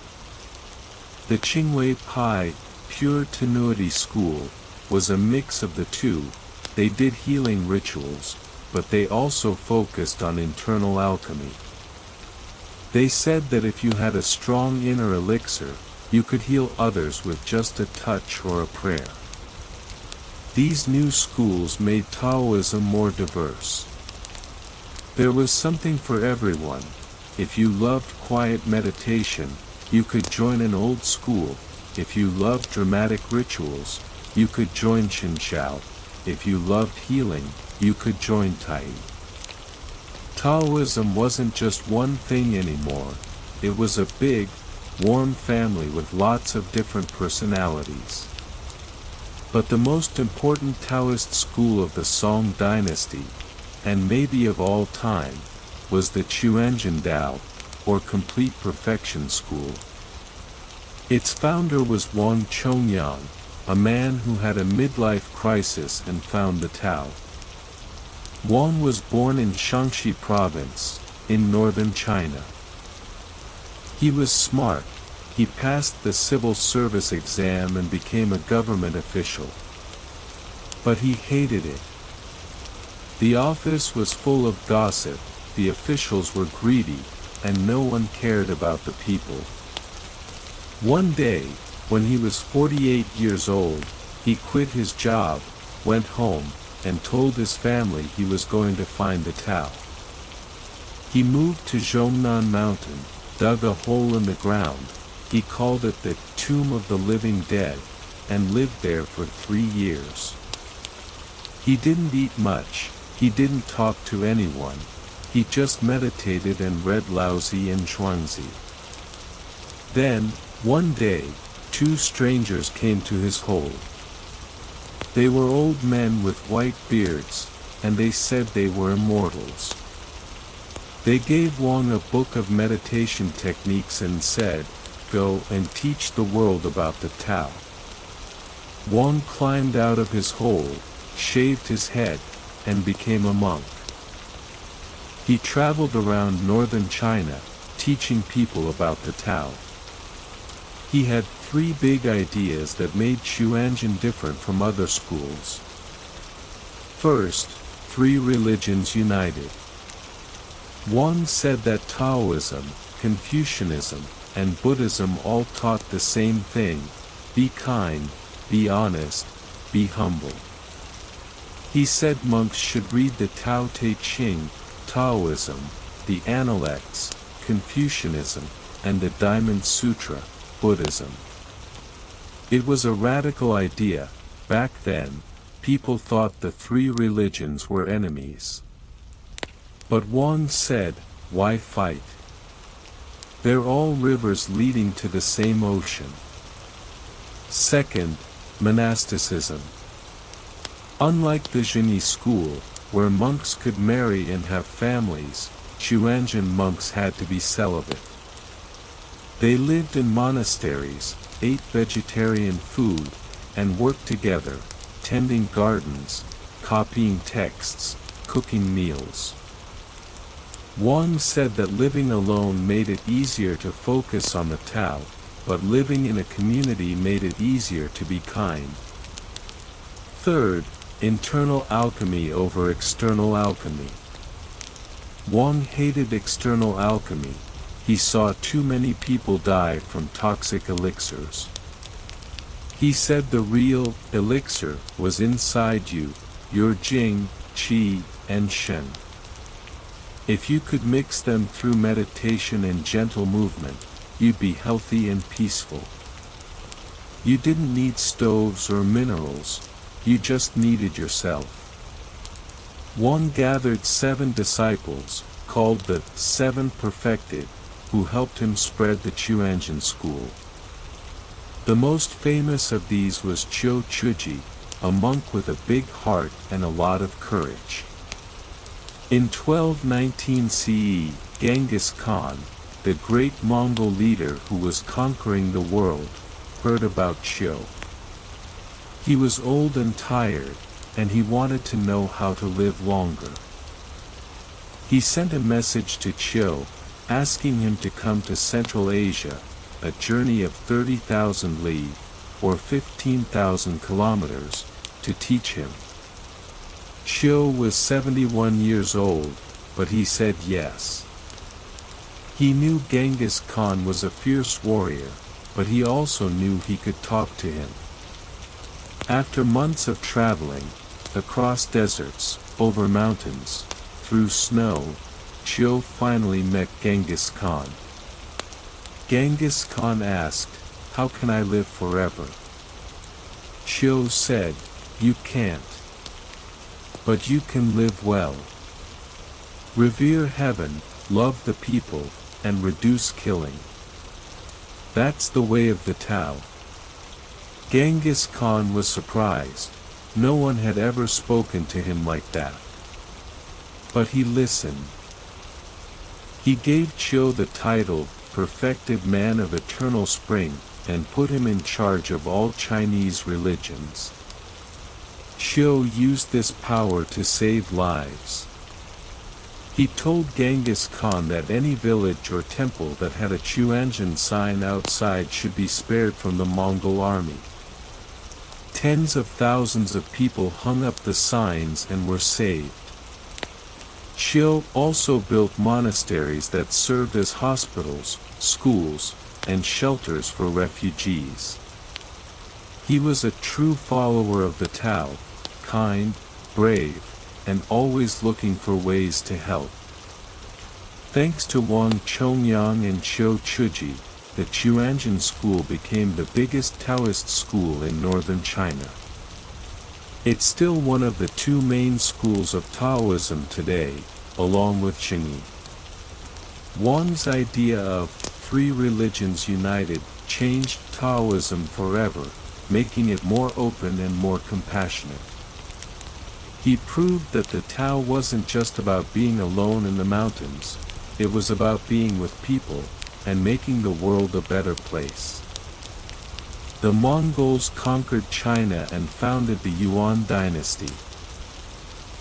The Qingwei Pai, Pure Tenuity School, was a mix of the two. They did healing rituals, but they also focused on internal alchemy. They said that if you had a strong inner elixir, you could heal others with just a touch or a prayer. These new schools made Taoism more diverse. There was something for everyone. If you loved quiet meditation, you could join an old school. If you loved dramatic rituals, you could join Qinshao. If you loved healing, you could join Tai. Taoism wasn't just one thing anymore. It was a big, warm family with lots of different personalities. But the most important Taoist school of the Song dynasty, and maybe of all time, was the Quanzhen Dao, or Complete Perfection School. Its founder was Wang Chongyang, a man who had a midlife crisis and found the Tao. Wang was born in Shaanxi province, in northern China. He was smart. He passed the civil service exam and became a government official. But he hated it. The office was full of gossip, the officials were greedy, and no one cared about the people. One day, when he was 48 years old, he quit his job, went home, and told his family he was going to find the Tao. He moved to Zhongnan Mountain, dug a hole in the ground, he called it the Tomb of the Living Dead, and lived there for 3 years. He didn't eat much, he didn't talk to anyone, he just meditated and read Laozi and Zhuangzi. Then, one day, 2 strangers came to his hole. They were old men with white beards, and they said they were immortals. They gave Wang a book of meditation techniques and said, "Go and teach the world about the Tao." Wang climbed out of his hole, shaved his head, and became a monk. He traveled around northern China, teaching people about the Tao. He had 3 big ideas that made Quanzhen different from other schools. First, 3 religions united. Wang said that Taoism, Confucianism, and Buddhism all taught the same thing: be kind, be honest, be humble. He said monks should read the Tao Te Ching, Taoism, the Analects, Confucianism, and the Diamond Sutra, Buddhism. It was a radical idea. Back then, people thought the 3 religions were enemies. But Wang said, why fight? They're all rivers leading to the same ocean. Second, monasticism. Unlike the Zhenyi school, where monks could marry and have families, Quanzhen monks had to be celibate. They lived in monasteries, ate vegetarian food, and worked together, tending gardens, copying texts, cooking meals. Wang said that living alone made it easier to focus on the Tao, but living in a community made it easier to be kind. Third, internal alchemy over external alchemy. Wang hated external alchemy. He saw too many people die from toxic elixirs. He said the real elixir was inside you, your Jing, Qi, and Shen. If you could mix them through meditation and gentle movement, you'd be healthy and peaceful. You didn't need stoves or minerals, you just needed yourself. Wang gathered 7 disciples, called the 7 Perfected, who helped him spread the Quanzhen school. The most famous of these was Qiu Chuji, a monk with a big heart and a lot of courage. In 1219 CE, Genghis Khan, the great Mongol leader who was conquering the world, heard about Qiu. He was old and tired, and he wanted to know how to live longer. He sent a message to Qiu, asking him to come to Central Asia, a journey of 30,000 li, or 15,000 kilometers, to teach him. Qiu was 71 years old, but he said yes. He knew Genghis Khan was a fierce warrior, but he also knew he could talk to him. After months of traveling, across deserts, over mountains, through snow, Chiu finally met Genghis Khan. Genghis Khan asked, "How can I live forever?" Chiu said, "You can't. But you can live well. Revere heaven, love the people, and reduce killing. That's the way of the Tao." Genghis Khan was surprised. No one had ever spoken to him like that. But he listened. He gave Chiu the title, Perfected Man of Eternal Spring, and put him in charge of all Chinese religions. Chiu used this power to save lives. He told Genghis Khan that any village or temple that had a Chuanjian sign outside should be spared from the Mongol army. Tens of thousands of people hung up the signs and were saved. Chiu also built monasteries that served as hospitals, schools, and shelters for refugees. He was a true follower of the Tao, kind, brave, and always looking for ways to help. Thanks to Wang Chongyang and Qiu Chuji, the Chuanjian school became the biggest Taoist school in northern China. It's still one of the two main schools of Taoism today, along with Zhengyi. Wang's idea of three religions united changed Taoism forever, making it more open and more compassionate. He proved that the Tao wasn't just about being alone in the mountains, it was about being with people, and making the world a better place. The Mongols conquered China and founded the Yuan dynasty.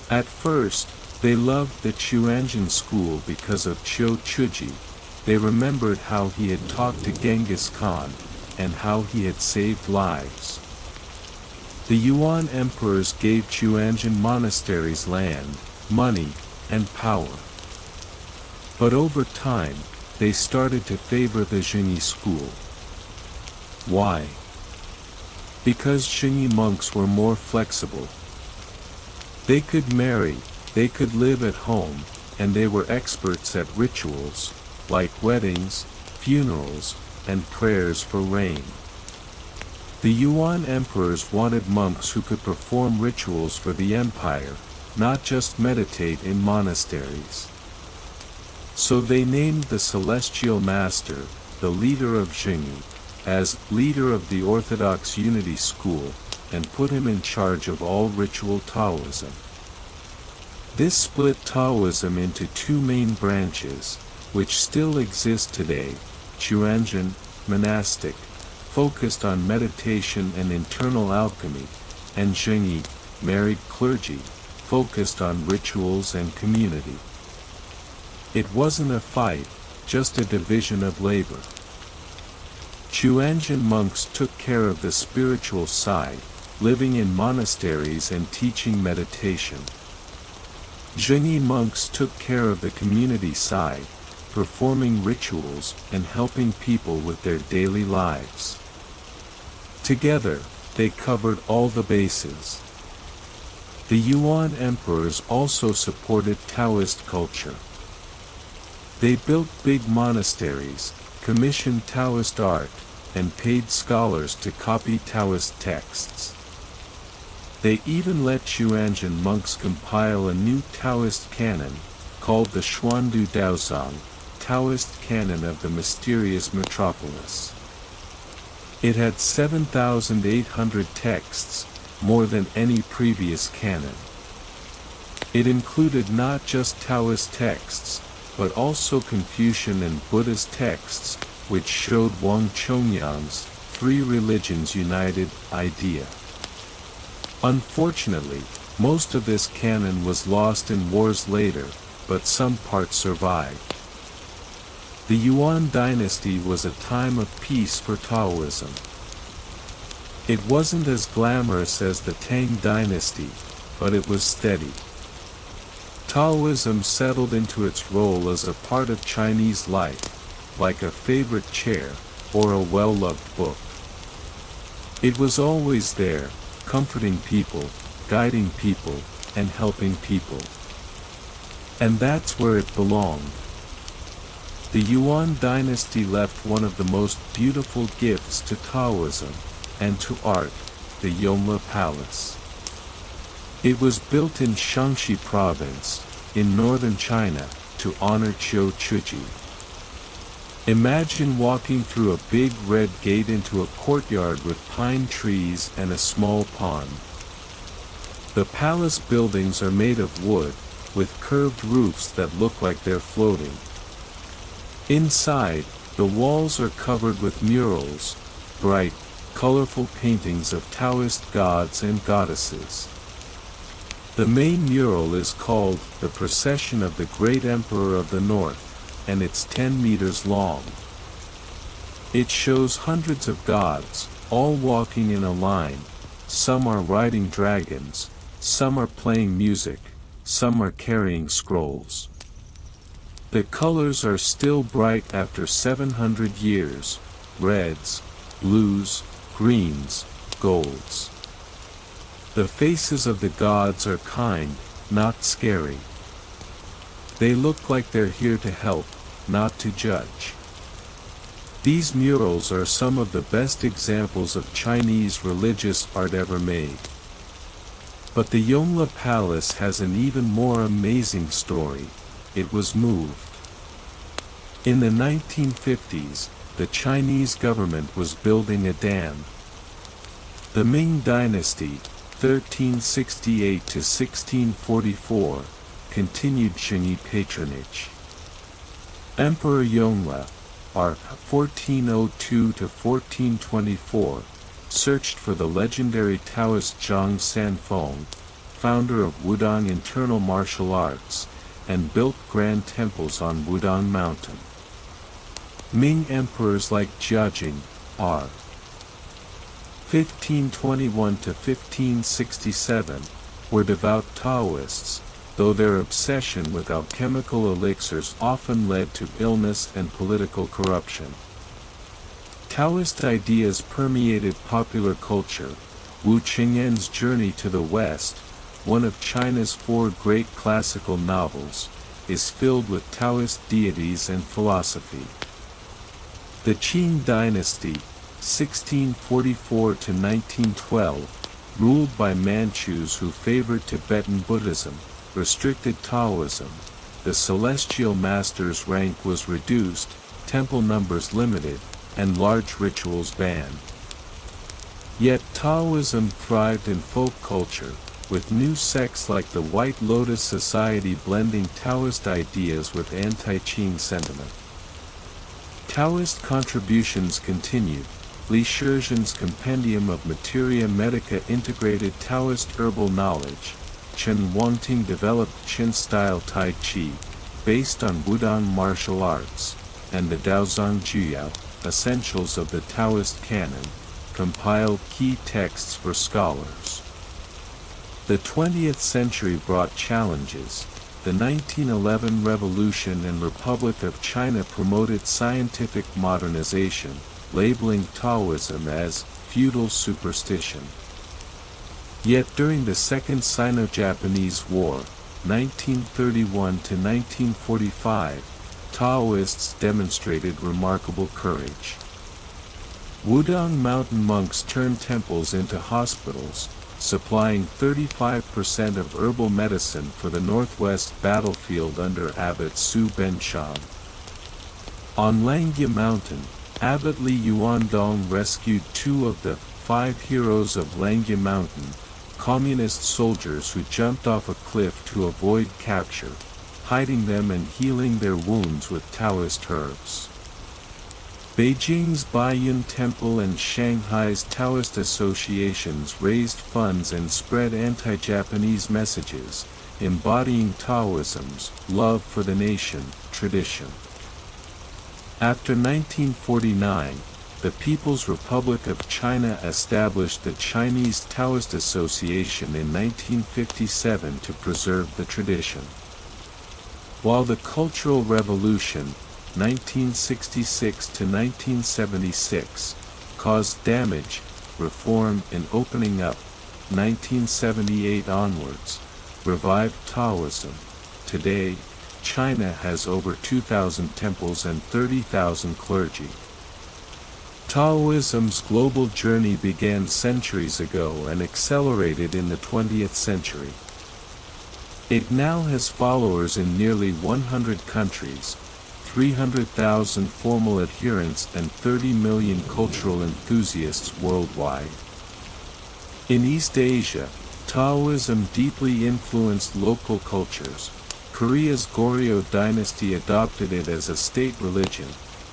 At first, they loved the Chuanjian school because of Qiu Chuji. They remembered how he had talked to Genghis Khan, and how he had saved lives. The Yuan emperors gave Chuanjian monasteries land, money, and power. But over time, they started to favor the Zhengyi school. Why? Because Zhengyi monks were more flexible. They could marry, they could live at home, and they were experts at rituals, like weddings, funerals, and prayers for rain. The Yuan emperors wanted monks who could perform rituals for the empire, not just meditate in monasteries. So they named the celestial master, the leader of Zhengyi, as leader of the Orthodox Unity School, and put him in charge of all ritual Taoism. This split Taoism into two main branches, which still exist today: Chuanjian, monastic, focused on meditation and internal alchemy, and Zhengyi, married clergy, focused on rituals and community. It wasn't a fight, just a division of labor. Chuanjian monks took care of the spiritual side, living in monasteries and teaching meditation. Zhengyi monks took care of the community side, performing rituals and helping people with their daily lives. Together, they covered all the bases. The Yuan emperors also supported Taoist culture. They built big monasteries, commissioned Taoist art, and paid scholars to copy Taoist texts. They even let Chuanjian monks compile a new Taoist canon, called the Xuandu Daozang, Taoist canon of the mysterious metropolis. It had 7,800 texts, more than any previous canon. It included not just Taoist texts, but also Confucian and Buddhist texts, which showed Wang Chongyang's three religions united idea. Unfortunately, most of this canon was lost in wars later, but some parts survived. The Yuan dynasty was a time of peace for Taoism. It wasn't as glamorous as the Tang dynasty, but it was steady. Taoism settled into its role as a part of Chinese life, like a favorite chair, or a well-loved book. It was always there, comforting people, guiding people, and helping people. And that's where it belonged. The Yuan dynasty left one of the most beautiful gifts to Taoism, and to art, the Yonghe Palace. It was built in Shaanxi province, in northern China, to honor Qiu Chuji. Imagine walking through a big red gate into a courtyard with pine trees and a small pond. The palace buildings are made of wood, with curved roofs that look like they're floating. Inside, the walls are covered with murals, bright, colorful paintings of Taoist gods and goddesses. The main mural is called The Procession of the Great Emperor of the North, and it's 10 meters long. It shows hundreds of gods, all walking in a line. Some are riding dragons, some are playing music, some are carrying scrolls. The colors are still bright after 700 years: reds, blues, greens, golds. The faces of the gods are kind, not scary. They look like they're here to help, not to judge. These murals are some of the best examples of Chinese religious art ever made. But the Yonghe Palace has an even more amazing story. It was moved. In the 1950s, the Chinese government was building a dam. The Ming Dynasty, 1368 to 1644, continued Qingyi patronage. Emperor Yongle, r. 1402 to 1424, searched for the legendary Taoist Zhang Sanfeng, founder of Wudang internal martial arts, and built grand temples on Wudang Mountain. Ming emperors like Jiajing, r. 1521 to 1567, were devout Taoists, though their obsession with alchemical elixirs often led to illness and political corruption. Taoist ideas permeated popular culture. Wu Qingyan's Journey to the West, one of China's 4 great classical novels, is filled with Taoist deities and philosophy. The Qing dynasty, 1644 to 1912, ruled by Manchus who favored Tibetan Buddhism, restricted Taoism. The celestial master's rank was reduced, temple numbers limited, and large rituals banned. Yet Taoism thrived in folk culture, with new sects like the White Lotus Society blending Taoist ideas with anti-Qing sentiment. Taoist contributions continued. Li Shizhen's Compendium of Materia Medica integrated Taoist herbal knowledge. Chen Wangting developed Qin-style Tai Chi, based on Wudang martial arts, and the Daozang Juyao, Essentials of the Taoist Canon, compiled key texts for scholars. The 20th century brought challenges. The 1911 Revolution and Republic of China promoted scientific modernization, labeling Taoism as feudal superstition. Yet during the Second Sino-Japanese War, 1931 to 1945, Taoists demonstrated remarkable courage. Wudang mountain monks turned temples into hospitals, supplying 35% of herbal medicine for the Northwest battlefield under Abbot Su Benshan. On Langya Mountain, Abbot Li Yuandong rescued 2 of the 5 heroes of Langya Mountain, communist soldiers who jumped off a cliff to avoid capture, hiding them and healing their wounds with Taoist herbs. Beijing's Baiyun Temple and Shanghai's Taoist associations raised funds and spread anti-Japanese messages, embodying Taoism's love for the nation tradition. After 1949, the People's Republic of China established the Chinese Taoist Association in 1957 to preserve the tradition. While the Cultural Revolution, 1966 to 1976, caused damage, reform and opening up, 1978 onwards, revived Taoism. Today, China has over 2,000 temples and 30,000 clergy. Taoism's global journey began centuries ago and accelerated in the 20th century. It now has followers in nearly 100 countries, 300,000 formal adherents and 30 million cultural enthusiasts worldwide. In East Asia, Taoism deeply influenced local cultures. Korea's Goryeo dynasty adopted it as a state religion.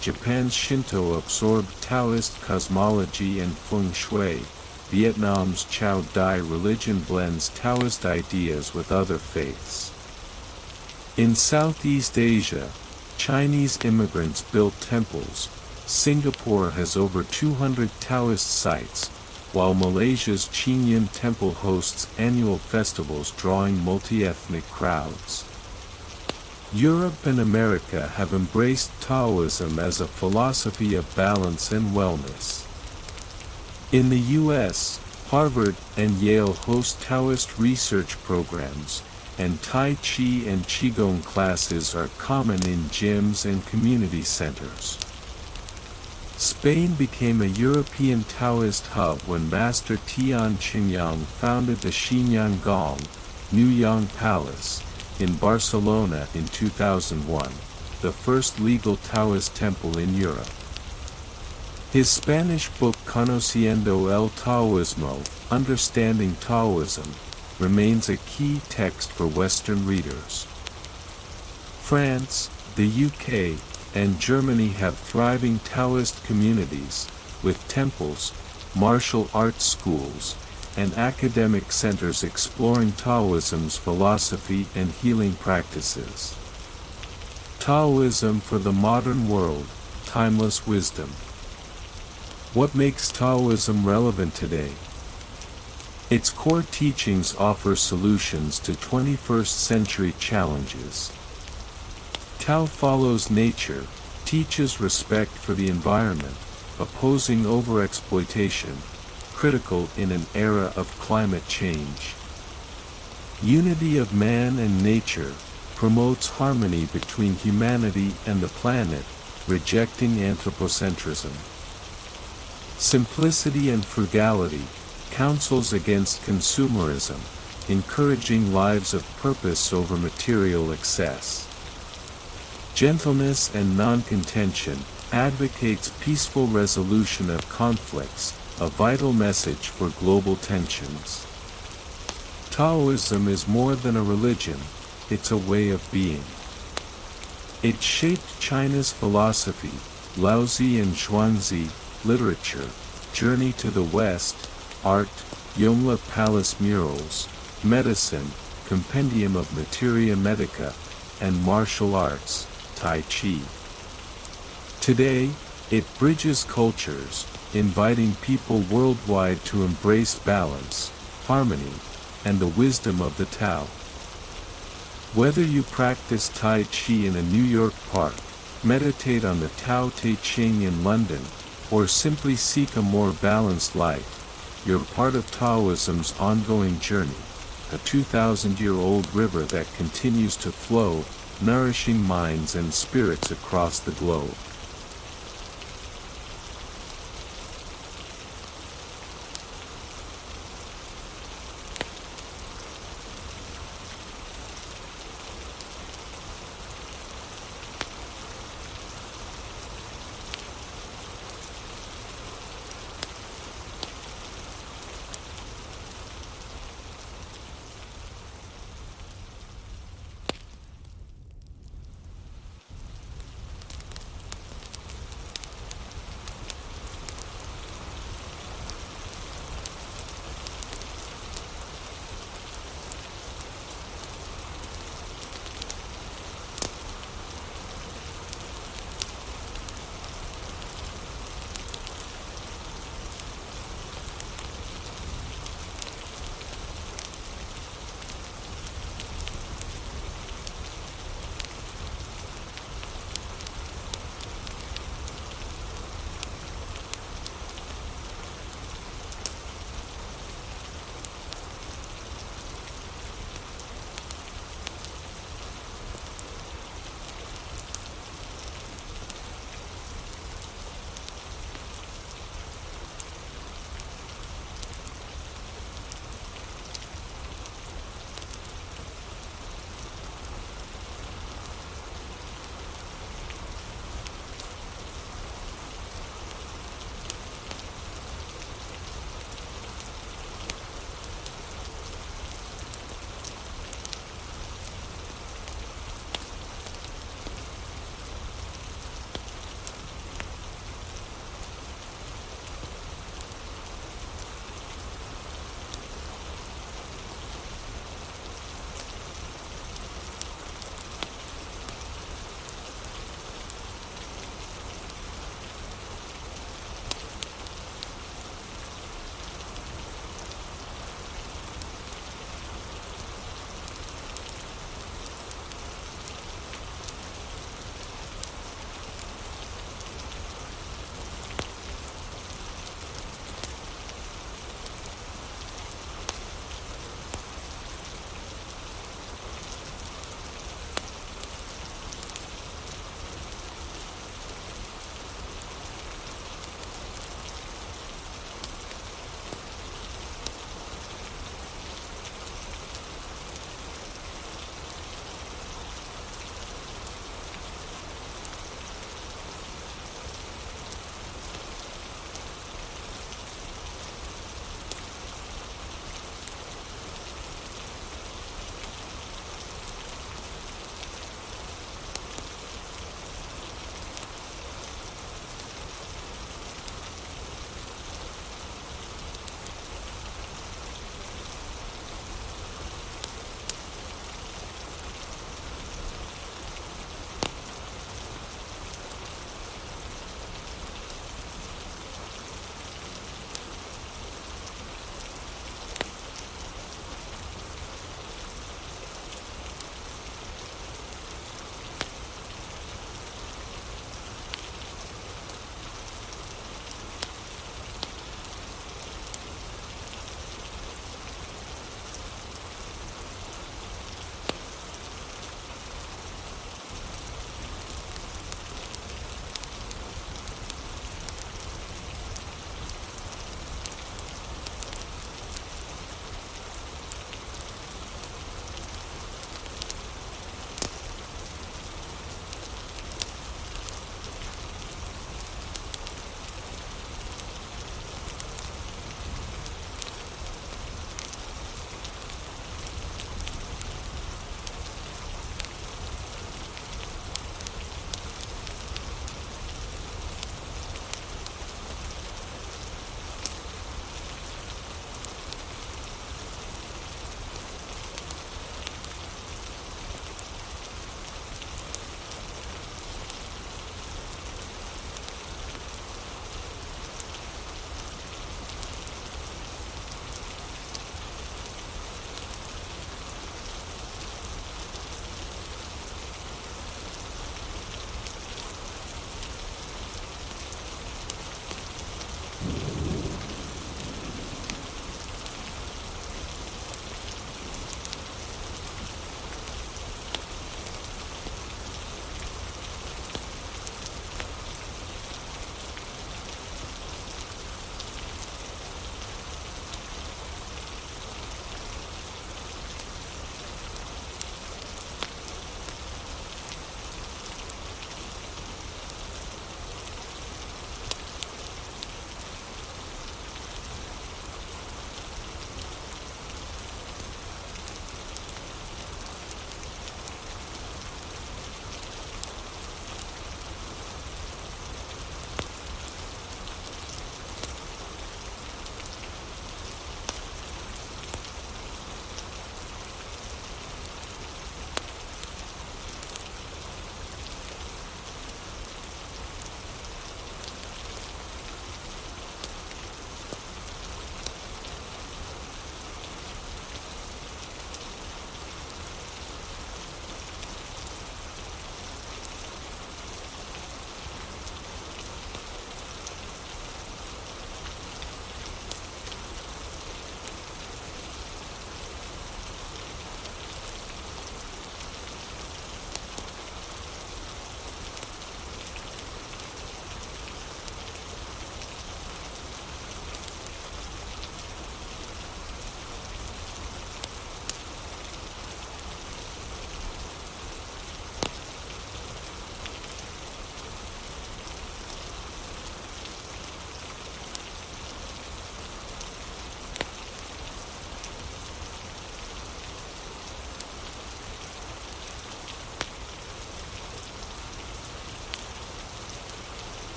Japan's Shinto absorbed Taoist cosmology and feng shui. Vietnam's Chao Dai religion blends Taoist ideas with other faiths. In Southeast Asia, Chinese immigrants built temples. Singapore has over 200 Taoist sites, while Malaysia's Qingyun Temple hosts annual festivals drawing multi-ethnic crowds. Europe and America have embraced Taoism as a philosophy of balance and wellness. In the U.S., Harvard and Yale host Taoist research programs, and Tai Chi and Qigong classes are common in gyms and community centers. Spain became a European Taoist hub when Master Tian Qingyang founded the Xinyang Gong, New Yang Palace, in Barcelona in 2001, the first legal Taoist temple in Europe. His Spanish book Conociendo el Taoismo, Understanding Taoism, remains a key text for Western readers. France, the UK, and Germany have thriving Taoist communities, with temples, martial arts schools, and academic centers exploring Taoism's philosophy and healing practices. Taoism for the modern world, timeless wisdom. What makes Taoism relevant today? Its core teachings offer solutions to 21st century challenges. Tao follows nature, teaches respect for the environment, opposing overexploitation, critical in an era of climate change. Unity of man and nature, promotes harmony between humanity and the planet, rejecting anthropocentrism. Simplicity and frugality, counsels against consumerism, encouraging lives of purpose over material excess. Gentleness and non-contention, advocates peaceful resolution of conflicts, a vital message for global tensions. Taoism is more than a religion, it's a way of being. It shaped China's philosophy, Laozi and Zhuangzi, literature, Journey to the West, art, Yongla Palace murals, medicine, Compendium of Materia Medica, and martial arts, Tai Chi. Today, it bridges cultures, inviting people worldwide to embrace balance, harmony, and the wisdom of the Tao. Whether you practice Tai Chi in a New York park, meditate on the Tao Te Ching in London, or simply seek a more balanced life, you're part of Taoism's ongoing journey, a 2,000-year-old river that continues to flow, nourishing minds and spirits across the globe.